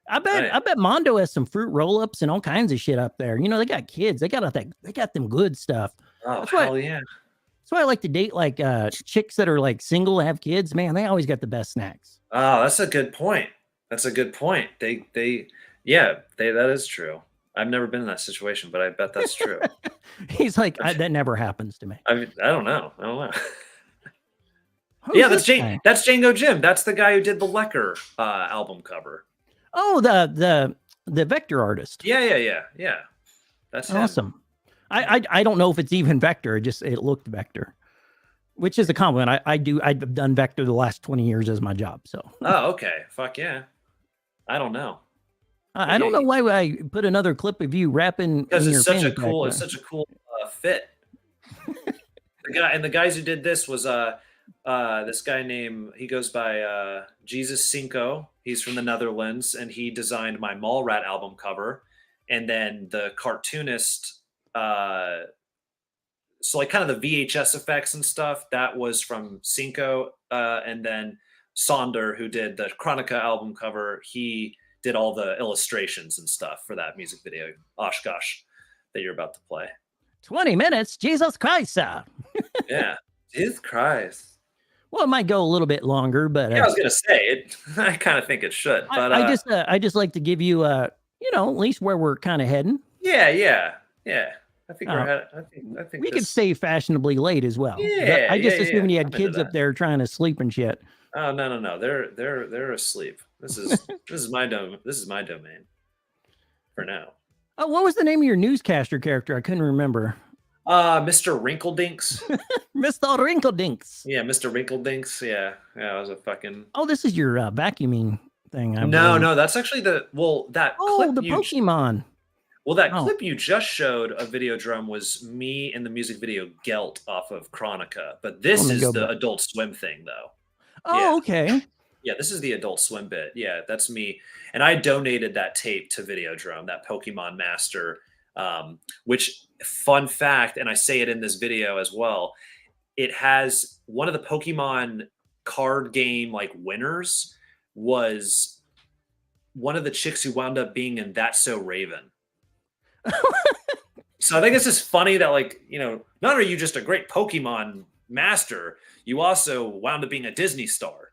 B: I bet Mondo has some fruit roll-ups and all kinds of shit up there. You know, they got kids. They got them good stuff.
C: Oh, hell yeah.
B: That's why I like to date like chicks that are like single, have kids. Man, they always got the best snacks.
C: Oh, that's a good point. That is true. I've never been in that situation, but I bet that's true.
B: He's like, that never happens to me.
C: I don't know. Yeah, that's Django Jim. That's the guy who did the Lecker album cover.
B: Oh, the vector artist.
C: Yeah. That's
B: awesome.
C: Him.
B: I don't know if it's even vector. It looked vector, which is a compliment. I've done vector the last 20 years as my job. So.
C: Oh, okay. Fuck yeah. I don't know.
B: I don't know why I put another clip of you rapping.
C: Because it's such a cool fit. The guys who did this was this guy named, he goes by Jesus Cinco. He's from the Netherlands, and he designed my Mallrat album cover. And then the cartoonist, so like kind of the VHS effects and stuff, that was from Cinco. And then Sonder, who did the Chronica album cover, he did all the illustrations and stuff for that music video, Oshkosh, that you're about to play.
B: 20 minutes, Jesus Christ.
C: Yeah, Jesus Christ.
B: Well, it might go a little bit longer, but
C: yeah, I was gonna say it. I kind of think it should, but
B: I just like to give you, at least where we're kind of heading.
C: Yeah. I think we're headed. I think
B: we could stay fashionably late as well.
C: Yeah,
B: I just assumed you had kids up there trying to sleep and shit.
C: Oh no, they're asleep. This is my domain for now.
B: Oh, what was the name of your newscaster character? I couldn't remember.
C: Mr. Wrinkledinks.
B: Mr. Wrinkledinks.
C: Yeah, Mr. Wrinkledinks. Yeah, I was a fucking.
B: Oh, this is your vacuuming thing.
C: No, that's actually clip
B: Pokemon.
C: Clip you just showed a video drum was me in the music video Gelt off of Chronica, but this is the Adult Swim thing though.
B: Oh,
C: yeah.
B: Okay.
C: Yeah, this is the Adult Swim bit. Yeah, that's me. And I donated that tape to Videodrome, that Pokemon Master, which, fun fact, and I say it in this video as well, it has one of the Pokemon card game like winners was one of the chicks who wound up being in That's So Raven. So I think it's just funny that, like, not are you just a great Pokemon master, you also wound up being a Disney star.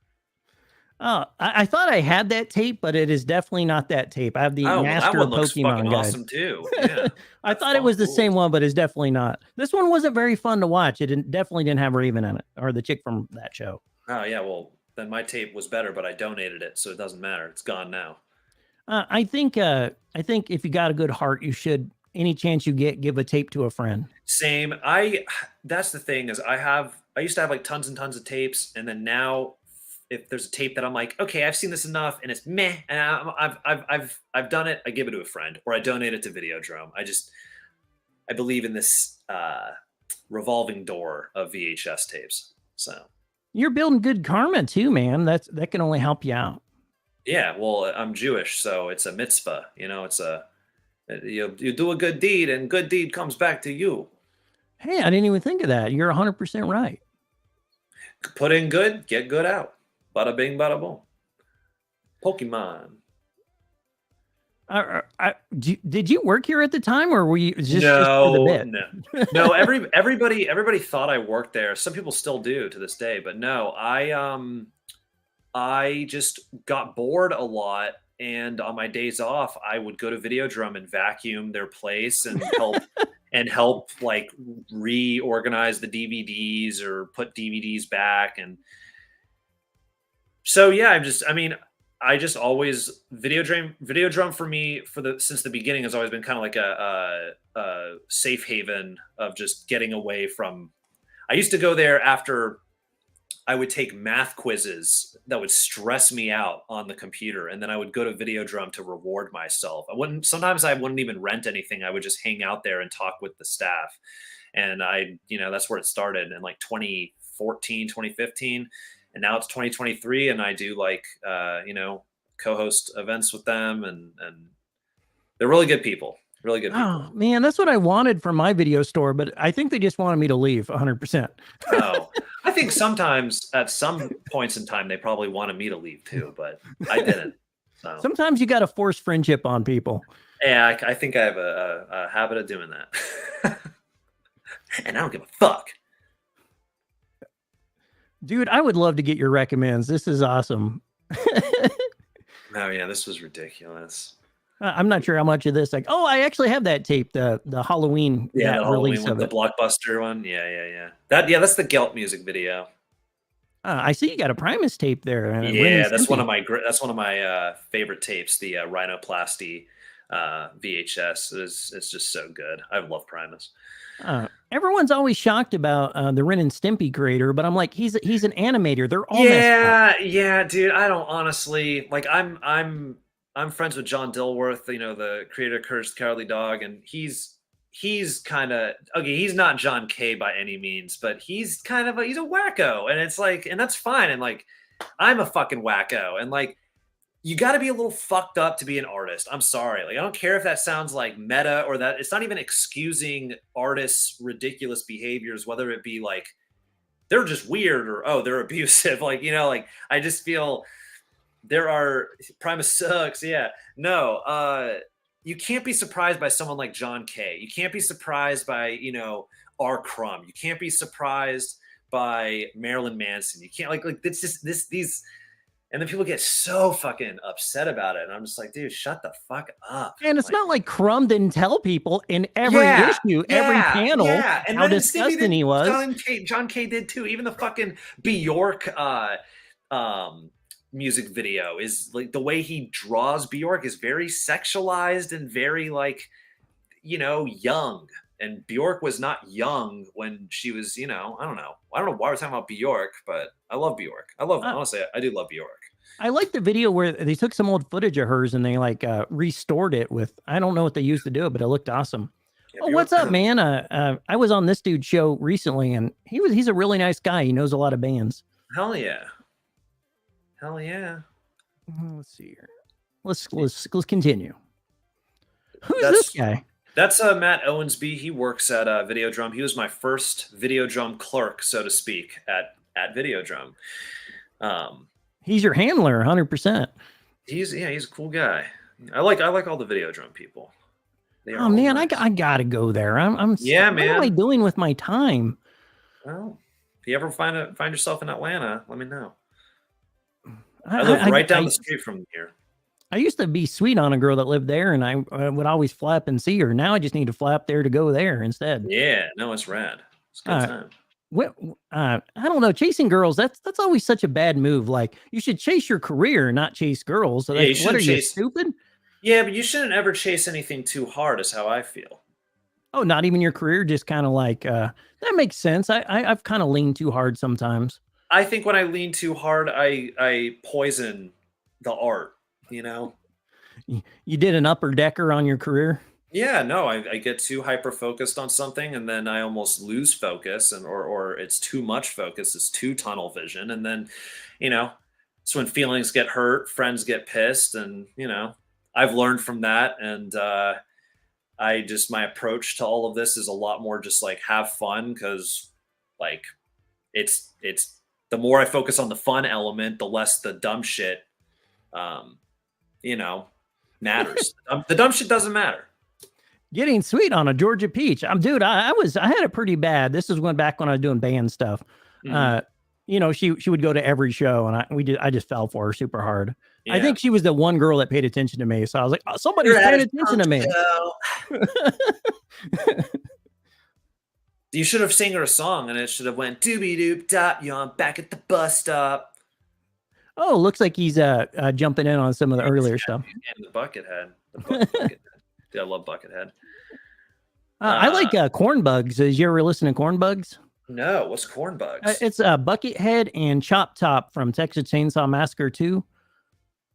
B: I thought I had that tape, but it is definitely not that tape. I have the
C: Oh, well, that
B: Master
C: one looks
B: Pokemon
C: fucking
B: guide.
C: awesome too. Yeah.
B: I thought it was the same one, but it's definitely not. This one wasn't very fun to watch. It definitely didn't have Raven in it, or the chick from that show.
C: Oh yeah, well then my tape was better, but I donated it, so it doesn't matter. It's gone now.
B: I think if you got a good heart, you should, any chance you get, give a tape to a friend.
C: Same. That's the thing is I used to have like tons and tons of tapes, and then now if there's a tape that I'm like, okay, I've seen this enough, and it's meh, and I've done it, I give it to a friend, or I donate it to Videodrome. I believe in this revolving door of VHS tapes. So
B: you're building good karma too, man. That can only help you out.
C: yeah, well, I'm Jewish, so it's a mitzvah. You know, you do a good deed, and good deed comes back to you.
B: Hey, I didn't even think of that. You're 100% right.
C: Put in good, get good out. Bada bing, bada boom. Pokemon.
B: Did you work here at the time, or were you just
C: No,
B: for the bit?
C: no. Everybody thought I worked there. Some people still do to this day, but no, I just got bored a lot, and on my days off, I would go to Videodrome and vacuum their place and help like reorganize the DVDs or put DVDs back. And so yeah, I just always Videodrome for me since the beginning has always been kind of like a safe haven of just getting away from. I used to go there after I would take math quizzes that would stress me out on the computer, and then I would go to Videodrome to reward myself. Sometimes I wouldn't even rent anything. I would just hang out there and talk with the staff. And that's where it started in like 2014, 2015. And now it's 2023, and I do like, co-host events with them, and they're really good people. Really good people.
B: Oh man, that's what I wanted from my video store, but I think they just wanted me to leave 100%.
C: Oh, I think sometimes at some points in time, they probably wanted me to leave too, but I didn't. So.
B: Sometimes you got to force friendship on people.
C: Yeah, I think I have a habit of doing that. And I don't give a fuck.
B: Dude, I would love to get your recommends. This is awesome.
C: Oh yeah, this was ridiculous.
B: I'm not sure how much of this. Like, oh, I actually have that tape. The Halloween,
C: the
B: release
C: one,
B: of
C: the
B: it.
C: Blockbuster one. Yeah. That's the Gelt music video. I
B: see you got a Primus tape there.
C: Yeah, that's one of my favorite tapes. The Rhinoplasty VHS. It's just so good. I love Primus.
B: Everyone's always shocked about the Ren and Stimpy creator, but I'm like, he's an animator. They're all messed up.
C: Yeah, dude. I don't honestly like. I'm friends with John Dilworth, the creator of Courage the Cowardly Dog, and he's kind of okay. He's not John K by any means, but he's kind of he's a wacko, and it's like, and that's fine. And like, I'm a fucking wacko, and like, you got to be a little fucked up to be an artist. I'm sorry, like I don't care if that sounds like meta or that. It's not even excusing artists' ridiculous behaviors, whether it be like they're just weird or they're abusive. Like like I just feel. There are Primus sucks. Yeah. No, you can't be surprised by someone like John Kay. You can't be surprised by, R. Crumb. You can't be surprised by Marilyn Manson. You can't like it's just these. And then people get so fucking upset about it. And I'm just like, dude, shut the fuck up.
B: And it's not like Crumb didn't tell people in every issue, every panel,
C: and
B: how disgusting he was.
C: John Kay did too. Even the fucking Bjork, music video is like the way he draws Bjork is very sexualized and very like young, and Bjork was not young when she was I don't know why we're talking about Bjork, but I love Bjork. Honestly, I do love Bjork. I
B: like the video where they took some old footage of hers and they like restored it with, I don't know what they used to do it, but it looked awesome. Yeah, what's up, man? I was on this dude's show recently, and he's a really nice guy. He knows a lot of bands.
C: Hell yeah.
B: Let's see here. Let's continue. Who's this guy?
C: That's Matt Owensby. He works at Videodrome. He was my first Videodrome clerk, so to speak, at Videodrome.
B: He's your handler, 100%.
C: He's a cool guy. I like all the Videodrome people.
B: Oh man, nice. I gotta go there. I'm
C: yeah,
B: man.
C: What
B: am I doing with my time?
C: Well, if you ever find yourself in Atlanta, let me know. I live right down the street from here.
B: I used to be sweet on a girl that lived there, and I would always flap and see her. Now I just need to flap there to go there instead.
C: Yeah, no, it's rad. It's a good time.
B: I don't know. Chasing girls, that's always such a bad move. Like, you should chase your career, not chase girls. So
C: Yeah,
B: what are you, stupid?
C: Yeah, but you shouldn't ever chase anything too hard, is how I feel.
B: Oh, not even your career, just kind of like that makes sense. I've kind of leaned too hard sometimes.
C: I think when I lean too hard, I poison the art, you know?
B: You did an upper decker on your career?
C: Yeah, no, I get too hyper focused on something, and then I almost lose focus, and or it's too much focus, it's too tunnel vision, and then, you know, it's when feelings get hurt, friends get pissed, and you know, I've learned from that, and my approach to all of this is a lot more just like have fun, because like it's the more I focus on the fun element, the less the dumb shit, you know, matters. The dumb shit doesn't matter.
B: Getting sweet on a Georgia peach. Dude, I had it pretty bad. This is back when I was doing band stuff.
C: Mhm.
B: You know, she would go to every show, and I just fell for her super hard. I
C: Yeah.
B: think she was the one girl that paid attention to me. So I was like, oh, somebody's
C: You're at
B: paying
C: a
B: attention to me.
C: You should have sang her a song, and it should have went doobie doop dop. I'm back at the bus stop.
B: Oh, looks like he's jumping in on some of the earlier stuff.
C: And the Buckethead. Buckethead. Dude, I love Buckethead.
B: I like corn bugs. Did you ever listen to corn bugs?
C: No, what's corn bugs?
B: It's Buckethead and Chop Top from Texas Chainsaw Massacre 2.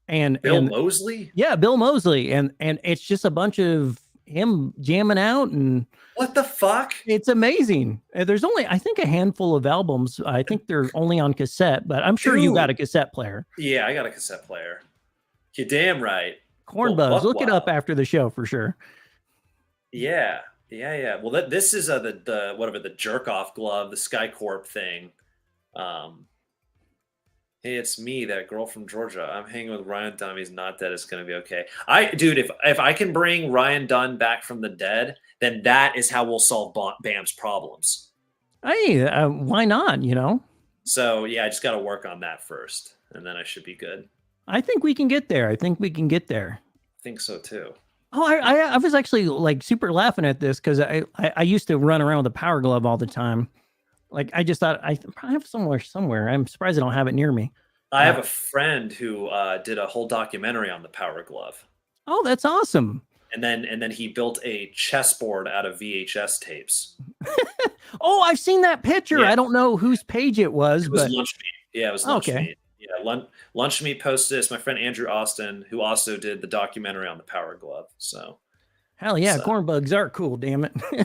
B: And
C: Bill Moseley?
B: Yeah, Bill Moseley. And it's just a bunch of him jamming out, and
C: what the fuck?
B: It's amazing. There's only, I think, a handful of albums. I think they're only on cassette, but I'm sure you got a cassette player.
C: Yeah, I got a cassette player. You're damn right.
B: Corn bugs. Look it up after the show for sure.
C: Yeah. Well, this is the whatever, the jerk off glove, the Skycorp thing. Hey, it's me, that girl from Georgia. I'm hanging with Ryan Dunn. He's not dead. It's gonna be okay. Dude, if I can bring Ryan Dunn back from the dead, then that is how we'll solve Bam's problems.
B: Hey, why not? You know.
C: So yeah, I just got to work on that first, and then I should be good.
B: I think we can get there. I
C: think so too.
B: Oh, I was actually like super laughing at this because I used to run around with a power glove all the time. Like, I just thought I probably have somewhere. I'm surprised I don't have it near me.
C: I have a friend who did a whole documentary on the power glove.
B: Oh, that's awesome.
C: And then he built a chessboard out of VHS tapes.
B: Oh, I've seen that picture.
C: Yeah.
B: I don't know whose page it was,
C: but
B: Lunch
C: Meat. Yeah, it was Lunch Meat. Yeah, Lunch Meat posted this. My friend Andrew Austin, who also did the documentary on the power glove. So
B: hell yeah, corn bugs are cool, damn it.
C: Yeah,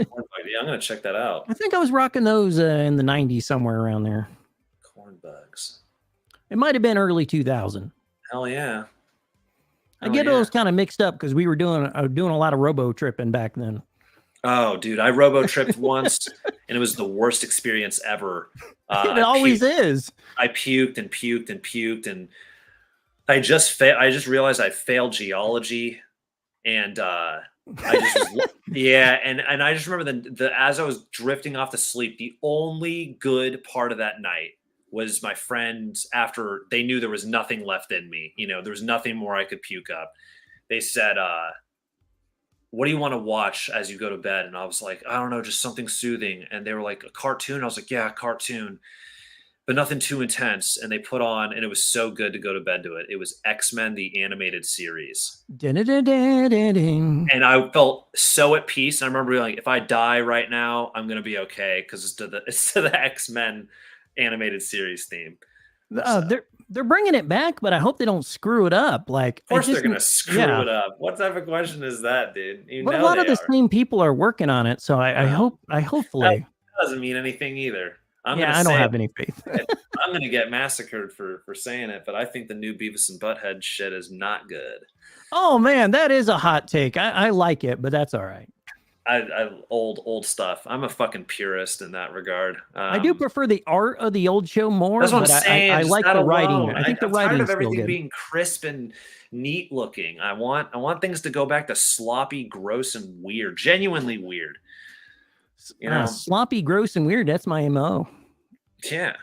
C: corn bug. Yeah, I'm gonna check that out.
B: I think I was rocking those in the 90s, somewhere around there.
C: Corn bugs.
B: It might have been early 2000.
C: Hell yeah.
B: I get those kind of mixed up because we were doing a lot of robo tripping back then.
C: Oh, dude, I robo tripped once, and it was the worst experience ever.
B: It always is.
C: I puked and puked and puked, and I just realized I failed geology, and I just remember as I was drifting off to sleep, the only good part of that night was my friends, after they knew there was nothing left in me, there was nothing more I could puke up. They said, what do you want to watch as you go to bed? And I was like, I don't know, just something soothing. And they were like, a cartoon? I was like, yeah, a cartoon, but nothing too intense. And they put on, and it was so good to go to bed to it. It was X-Men, the animated series. And I felt so at peace. And I remember being like, if I die right now, I'm going to be okay, because it's to the X-Men animated series theme.
B: They're bringing it back, but I hope they don't screw it up. Like,
C: of course they're gonna screw it up. What type of question is that, dude?
B: But a lot of the same people are working on it, so I hopefully
C: that doesn't mean anything either. I
B: don't have any faith.
C: I'm gonna get massacred for saying it, but I think the new Beavis and Butthead shit is not good.
B: Oh man, that is a hot take. I like it, but that's all right.
C: I old stuff. I'm a fucking purist in that regard.
B: I do prefer the art of the old show more.
C: That's what I'm saying.
B: I like the writing. I think the writing
C: of everything being crisp and neat looking. I want things to go back to sloppy, gross, and weird. Genuinely weird.
B: Sloppy, gross, and weird. That's my MO.
C: Yeah.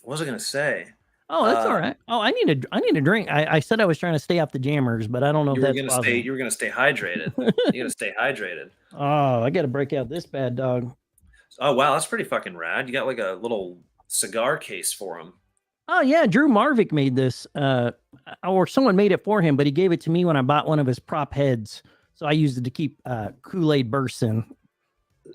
C: What was I gonna say?
B: Oh, that's all right. Oh, I need a drink. I said I was trying to stay off the jammers, but I don't know if that's possible.
C: You were gonna stay hydrated. You gotta stay hydrated.
B: Oh, I got to break out this bad dog.
C: Oh wow, that's pretty fucking rad. You got like a little cigar case for him.
B: Oh yeah, Drew Marvick made this, or someone made it for him, but he gave it to me when I bought one of his prop heads. So I used it to keep Kool-Aid bursts in.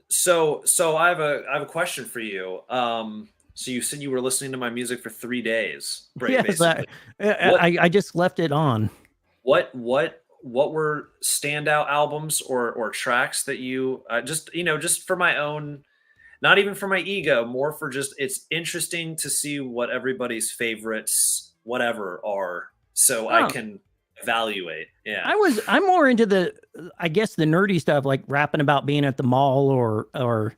C: So I have a question for you. So you said you were listening to my music for 3 days.
B: Yes,
C: Basically.
B: I just left it on.
C: What were standout albums or tracks that you just for my own, not even for my ego, more for just it's interesting to see what everybody's favorites whatever are, so I can evaluate. Yeah,
B: I'm more into the, I guess, the nerdy stuff, like rapping about being at the mall or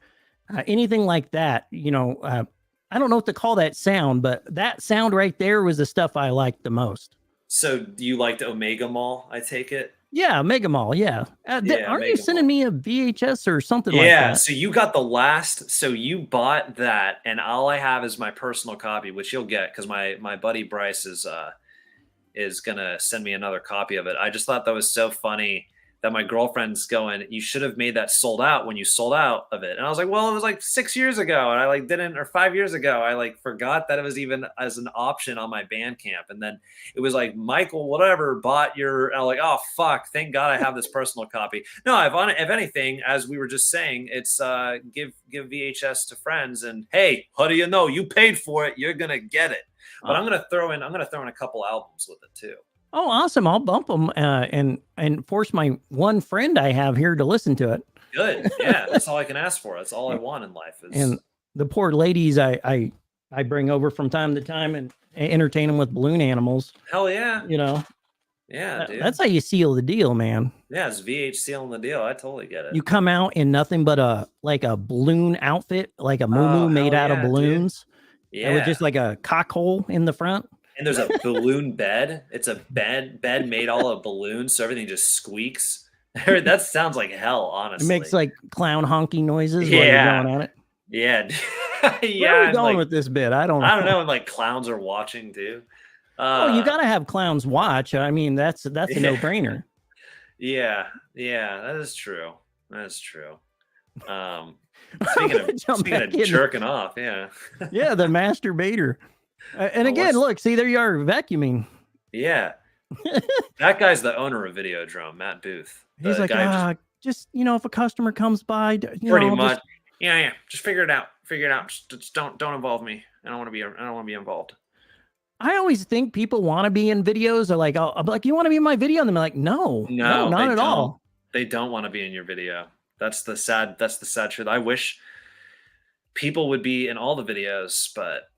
B: anything like that. I don't know what to call that sound, but that sound right there was the stuff I liked the most.
C: So you liked Omega Mall, I take it?
B: Yeah, Mega Mall. Yeah. Aren't you sending me a VHS or something like that?
C: Yeah. So you got the last. So you bought that, and all I have is my personal copy, which you'll get because my buddy Bryce is gonna send me another copy of it. I just thought that was so funny that my girlfriend's going, you should have made that sold out when you sold out of it. And I was like, well, it was like 6 years ago. And I like didn't, or 5 years ago, I like forgot that it was even as an option on my Bandcamp. And then it was like, Michael, whatever, bought your, and I was like, oh, fuck, thank God I have this personal copy. No, if anything, as we were just saying, it's give VHS to friends and hey, how do you know you paid for it? You're going to get it. But I'm going to throw in a couple albums with it too.
B: Oh, awesome. I'll bump them and force my one friend I have here to listen to it.
C: Good. Yeah. That's all I can ask for. That's all I want in life.
B: And the poor ladies I bring over from time to time and entertain them with balloon animals.
C: Hell yeah.
B: Yeah, dude. That's how you seal the deal, man.
C: Yeah, it's VH sealing the deal. I totally get it.
B: You come out in nothing but a balloon outfit, like a moo made out of balloons. Dude. Yeah. With just like a cock hole in the front.
C: And there's a balloon bed. It's a bed made all of balloons, so everything just squeaks. That sounds like hell, honestly.
B: It makes like clown honky noises while you're going on it.
C: Yeah.
B: Yeah. Where are we going with this bit? I don't know.
C: I don't know. And like clowns are watching too.
B: You got to have clowns watch. I mean, that's a no-brainer.
C: Yeah. That is true. Speaking of jerking off, yeah.
B: Yeah, the masturbator. And again, look, see, there you are vacuuming.
C: Yeah. That guy's the owner of Videodrome, Matt Booth.
B: He's like, just if a customer comes by,
C: pretty much. Yeah. Just figure it out. Just don't involve me. I don't want to be involved.
B: I always think people want to be in videos. Or like, I'll be like, you want to be in my video? And they're like, no, not at all.
C: They don't want to be in your video. That's the sad truth. I wish people would be in all the videos, but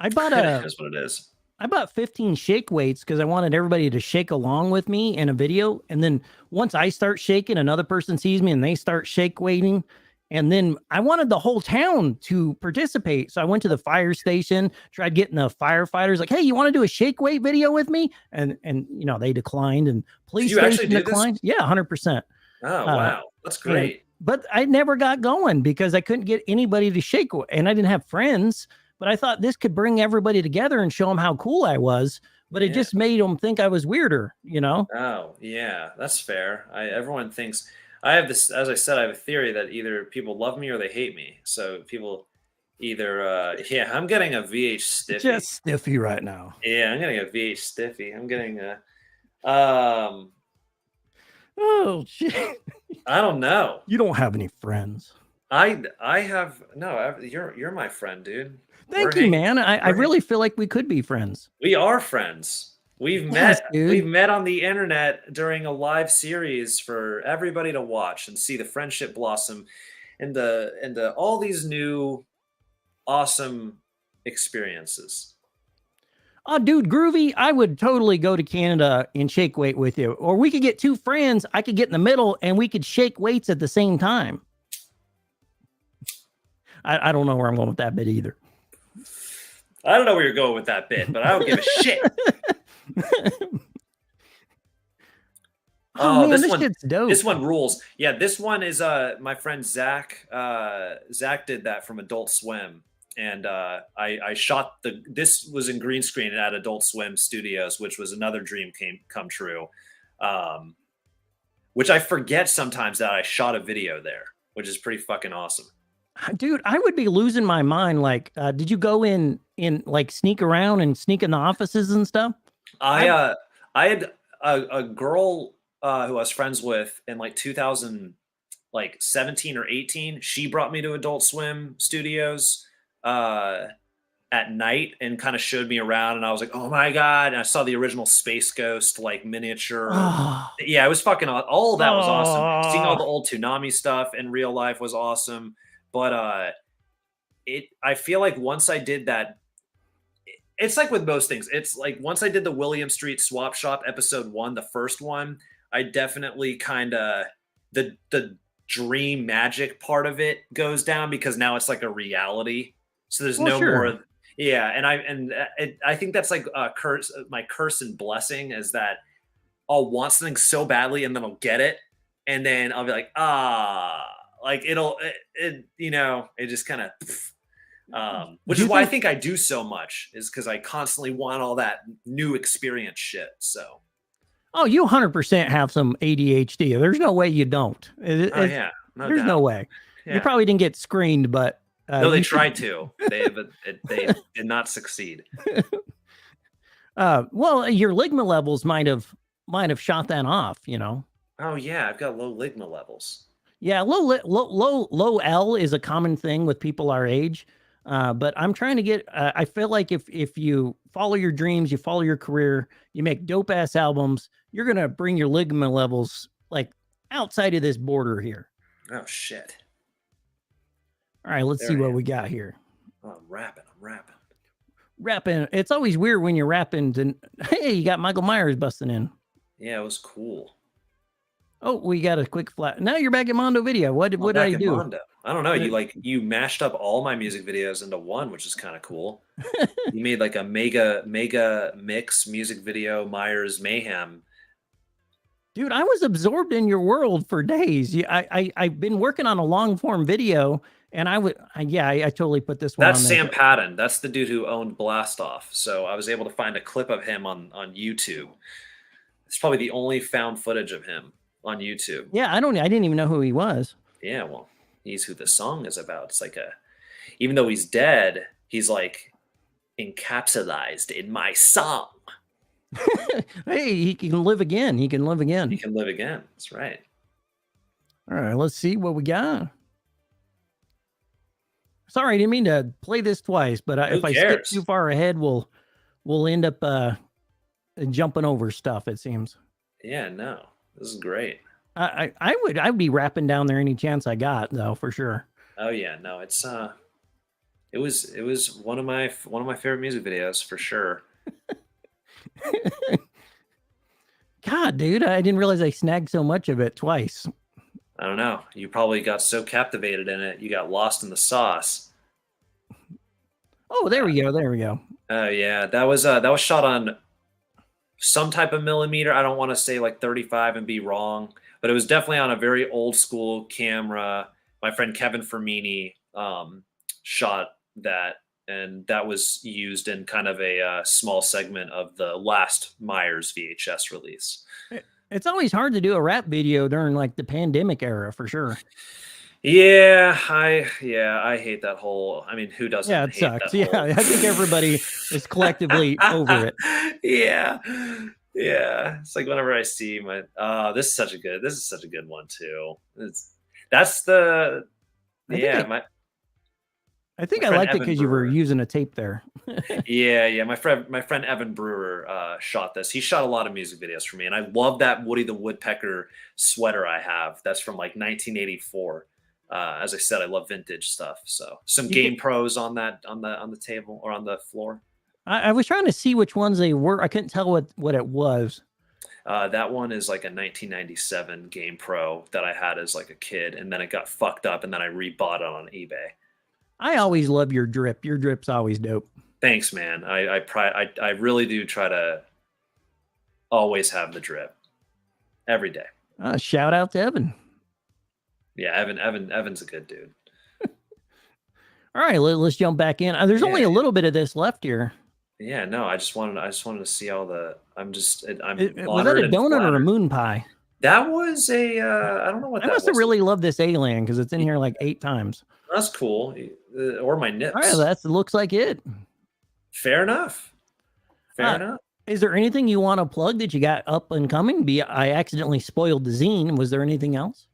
B: I bought
C: is what it is.
B: I bought 15 shake weights because I wanted everybody to shake along with me in a video. And then once I start shaking, another person sees me and they start shake weighting. And then I wanted the whole town to participate. So I went to the fire station, tried getting the firefighters like, hey, you want to do a shake weight video with me? And they declined, and police station declined. This? Yeah, 100%.
C: Oh, wow. That's great.
B: But I never got going because I couldn't get anybody to shake, and I didn't have friends. But I thought this could bring everybody together and show them how cool I was. But it just made them think I was weirder,
C: Oh, yeah, that's fair. Everyone thinks I have this, as I said, I have a theory that either people love me or they hate me. So people either, I'm getting a VH stiffy.
B: Just stiffy right now.
C: Yeah, I'm getting a VH stiffy. I'm getting a,
B: oh shit.
C: I don't know.
B: You don't have any friends.
C: I have no. You're my friend, dude.
B: Thank you, man. I really feel like we could be friends.
C: We are friends. We've met. We've met on the internet during a live series for everybody to watch and see the friendship blossom into all these new awesome experiences.
B: Oh, dude, Groovy, I would totally go to Canada and shake weight with you. Or we could get two friends. I could get in the middle and we could shake weights at the same time. I don't know where I'm going with that bit either.
C: I don't know where you're going with that bit, but I don't give a shit.
B: Oh man, this shit's dope.
C: This one rules. Yeah, this one is my friend Zach. Zach did that from Adult Swim, and I shot this was in green screen at Adult Swim Studios, which was another dream come true. Which I forget sometimes that I shot a video there, which is pretty fucking awesome.
B: Dude, I would be losing my mind. Like, did you go in like sneak around and sneak in the offices and stuff?
C: I had a girl who I was friends with in like 2017 or 18. She brought me to Adult Swim Studios at night and kind of showed me around, and I was like, oh my god. And I saw the original Space Ghost like miniature. Yeah, it was fucking all that was awesome. Seeing all the old Toonami stuff in real life was awesome. But I feel like once I did that, it's like with most things. It's like once I did the William Street Swap Shop episode 1, the first one, I definitely kind of the dream magic part of it goes down, because now it's like a reality. So there's more. Yeah, and I think that's like a curse. My curse and blessing is that I'll want something so badly, and then I'll get it, and then I'll be like, like it just kind of, which is why I think I do so much, is because I constantly want all that new experience shit. So,
B: oh, you 100% have some ADHD. There's no way you don't.
C: Yeah,
B: there's no way. Yeah. You probably didn't get screened, but
C: no, they tried to. They did not succeed.
B: Well, your ligma levels might have shot that off. You know.
C: Oh yeah, I've got low ligma levels.
B: Yeah, low L is a common thing with people our age. But I'm trying to get, I feel like if you follow your dreams, you follow your career, you make dope ass albums, you're going to bring your ligma levels like outside of this border here.
C: Oh shit.
B: All right, let's see what we got here.
C: Oh, I'm rapping.
B: Rapping. It's always weird when you're rapping and hey, you got Michael Myerz busting in.
C: Yeah, it was cool.
B: Oh, we got a quick flat. Now you're back at Mondo Video. What did I do?
C: Mondo. I don't know. You mashed up all my music videos into one, which is kind of cool. You made like a mega mix music video, Myerz Mayhem.
B: Dude, I was absorbed in your world for days. I've been working on a long form video, and I totally put this one.
C: That's
B: on
C: Sam Patton. That's the dude who owned Blast Off. So I was able to find a clip of him on YouTube. It's probably the only found footage of him on YouTube.
B: Yeah, I didn't even know who he was.
C: Yeah, well, he's who the song is about. It's like even though he's dead, he's like encapsulated in my song.
B: Hey, he can live again. He can live again.
C: That's right.
B: All right, let's see what we got. Sorry, I didn't mean to play this twice, but if I skip too far ahead, we'll end up jumping over stuff, it seems.
C: Yeah, no. This is great.
B: I would be rapping down there any chance I got, though, for sure.
C: Oh yeah, no, it's it was one of my favorite music videos for sure.
B: God, dude, I didn't realize I snagged so much of it twice.
C: I don't know. You probably got so captivated in it, you got lost in the sauce.
B: Oh, there we go.
C: Oh yeah, that was shot on some type of millimeter. I don't want to say like 35 and be wrong, but it was definitely on a very old school camera. My friend Kevin Fermini shot that, and that was used in kind of a small segment of the last Myerz VHS release.
B: It's always hard to do a rap video during like the pandemic era, for sure.
C: Yeah, I hate that whole. I mean, who doesn't?
B: Yeah, it sucks. Yeah, I think everybody is collectively over it.
C: Yeah. It's like whenever I see my, this is such a good one too. I
B: think I liked it because you were using a tape there.
C: Yeah. My friend Evan Brewer shot this. He shot a lot of music videos for me, and I love that Woody the Woodpecker sweater I have. That's from like 1984. As I said, I love vintage stuff. So some Game Pros on the table or on the floor.
B: I was trying to see which ones they were. I couldn't tell what it was.
C: That one is like a 1997 Game Pro that I had as like a kid, and then it got fucked up, and then I rebought it on eBay.
B: I always love your drip. Your drip's always dope.
C: Thanks, man. I really do try to always have the drip every day.
B: Shout out to Evan.
C: Yeah, Evan's a good dude.
B: All right, let's jump back in. There's only
C: Yeah.
B: a little bit of this left here.
C: Yeah, no, I just wanted to see all the. I'm
B: Was that
C: honored
B: a
C: and
B: donut or a
C: flattered.
B: moon pie?
C: That was a I don't know what
B: I
C: that
B: must have
C: was.
B: really loved this alien because it's in here like 8 times.
C: That's cool. Or my
B: All
C: nips.
B: right, that looks like it.
C: Fair enough. Fair enough.
B: Is there anything you want to plug that you got up and coming? I accidentally spoiled the zine. Was there anything else?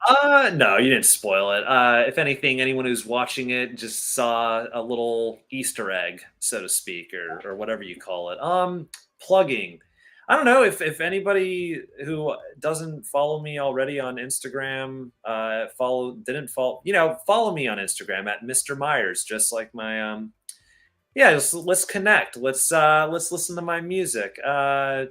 C: No, you didn't spoil it. If anything, anyone who's watching it just saw a little Easter egg, so to speak, or whatever you call it. Plugging. I don't know if anybody who doesn't follow me already on Instagram, follow me on Instagram at Mr. Myerz, just like my yeah, let's connect. Let's listen to my music. I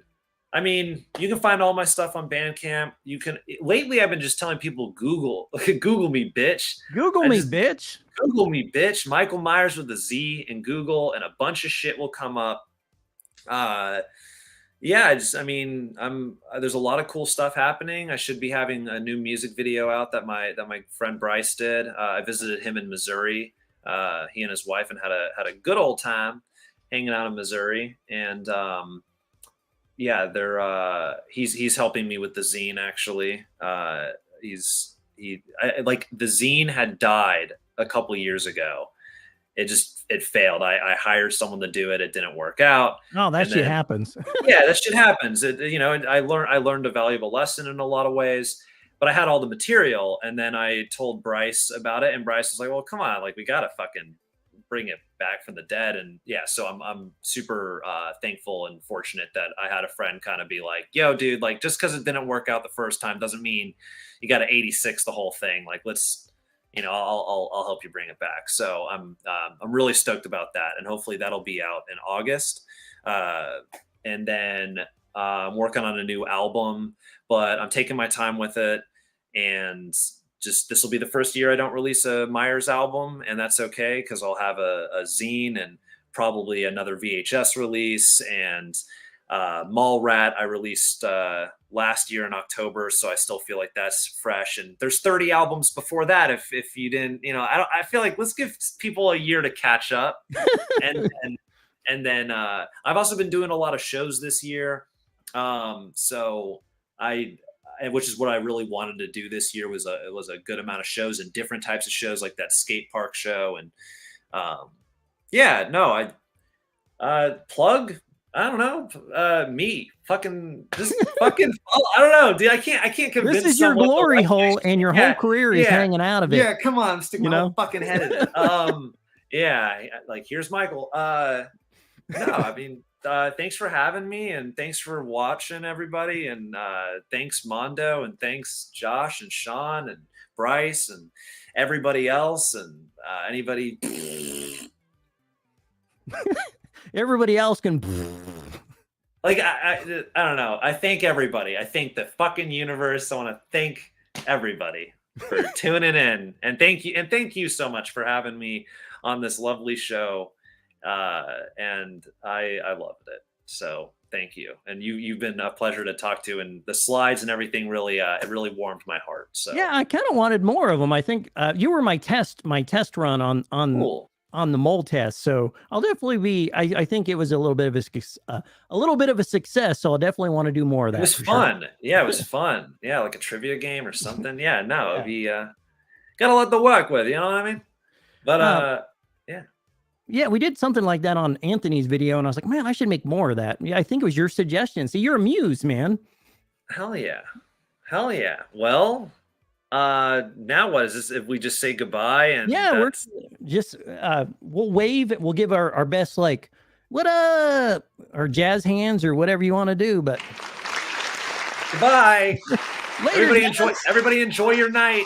C: mean, you can find all my stuff on Bandcamp. You can. Lately, I've been just telling people Google me, bitch.
B: Google me, bitch.
C: Google me, bitch. Michael Myerz with a Z in Google, and a bunch of shit will come up. Yeah, there's a lot of cool stuff happening. I should be having a new music video out that my friend Bryce did. I visited him in Missouri. He and his wife and had a good old time hanging out in Missouri. And yeah, he's helping me with the zine actually. The zine had died a couple years ago. It failed. I hired someone to do it. It didn't work out.
B: Oh, that shit happens.
C: Yeah, that shit happens. I learned a valuable lesson in a lot of ways, but I had all the material, and then I told Bryce about it, and Bryce was like, well, come on, like we got to fucking bring it back from the dead. And yeah, so I'm super thankful and fortunate that I had a friend kind of be like, yo, dude, like just because it didn't work out the first time doesn't mean you got to 86 the whole thing. Like let's, I'll help you bring it back. So I'm really stoked about that, and hopefully that'll be out in August. And then I'm working on a new album, but I'm taking my time with it, and just this will be the first year I don't release a Myerz album, and that's okay because I'll have a zine and probably another VHS release. And Mall Rat I released last year in October, so I still feel like that's fresh. And there's 30 albums before that. If you didn't, I feel like let's give people a year to catch up. and then I've also been doing a lot of shows this year. So which is what I really wanted to do this year was a good amount of shows and different types of shows like that skate park show. And plug. I don't know. Me fucking just fucking. I don't know, dude. I can't convince.
B: This is your glory hole, and your whole career is hanging out of it.
C: Yeah, come on, stick my whole fucking head in it. Yeah, like here's Michael. No, I mean, thanks for having me, and thanks for watching, everybody, and thanks Mondo, and thanks Josh and Sean and Bryce and everybody else, and anybody.
B: Everybody else can.
C: Like I don't know. I thank everybody. I thank the fucking universe. I want to thank everybody for tuning in, and thank you so much for having me on this lovely show. And I loved it. So thank you. And you've been a pleasure to talk to, and the slides and everything really it really warmed my heart. So
B: yeah, I kind of wanted more of them. I think you were my test run on
C: cool.
B: On the mole test, so I'll definitely be. I think it was a little bit of a success, so I'll definitely want to do more of that.
C: It was fun. Sure. Yeah, it was fun. Yeah, like a trivia game or something. Yeah, no, it'd be got a lot to work with. You know what I mean? But
B: yeah, we did something like that on Anthony's video, and I was like, man, I should make more of that. Yeah, I think it was your suggestion. See, you're a muse, man.
C: Hell yeah. Well. Now what is this? If we just say goodbye and
B: we're just we'll wave. We'll give our best, like, what up, or jazz hands, or whatever you want to do. But
C: goodbye.
B: Later,
C: everybody enjoy your night.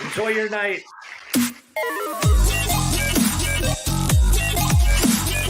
C: Enjoy your night.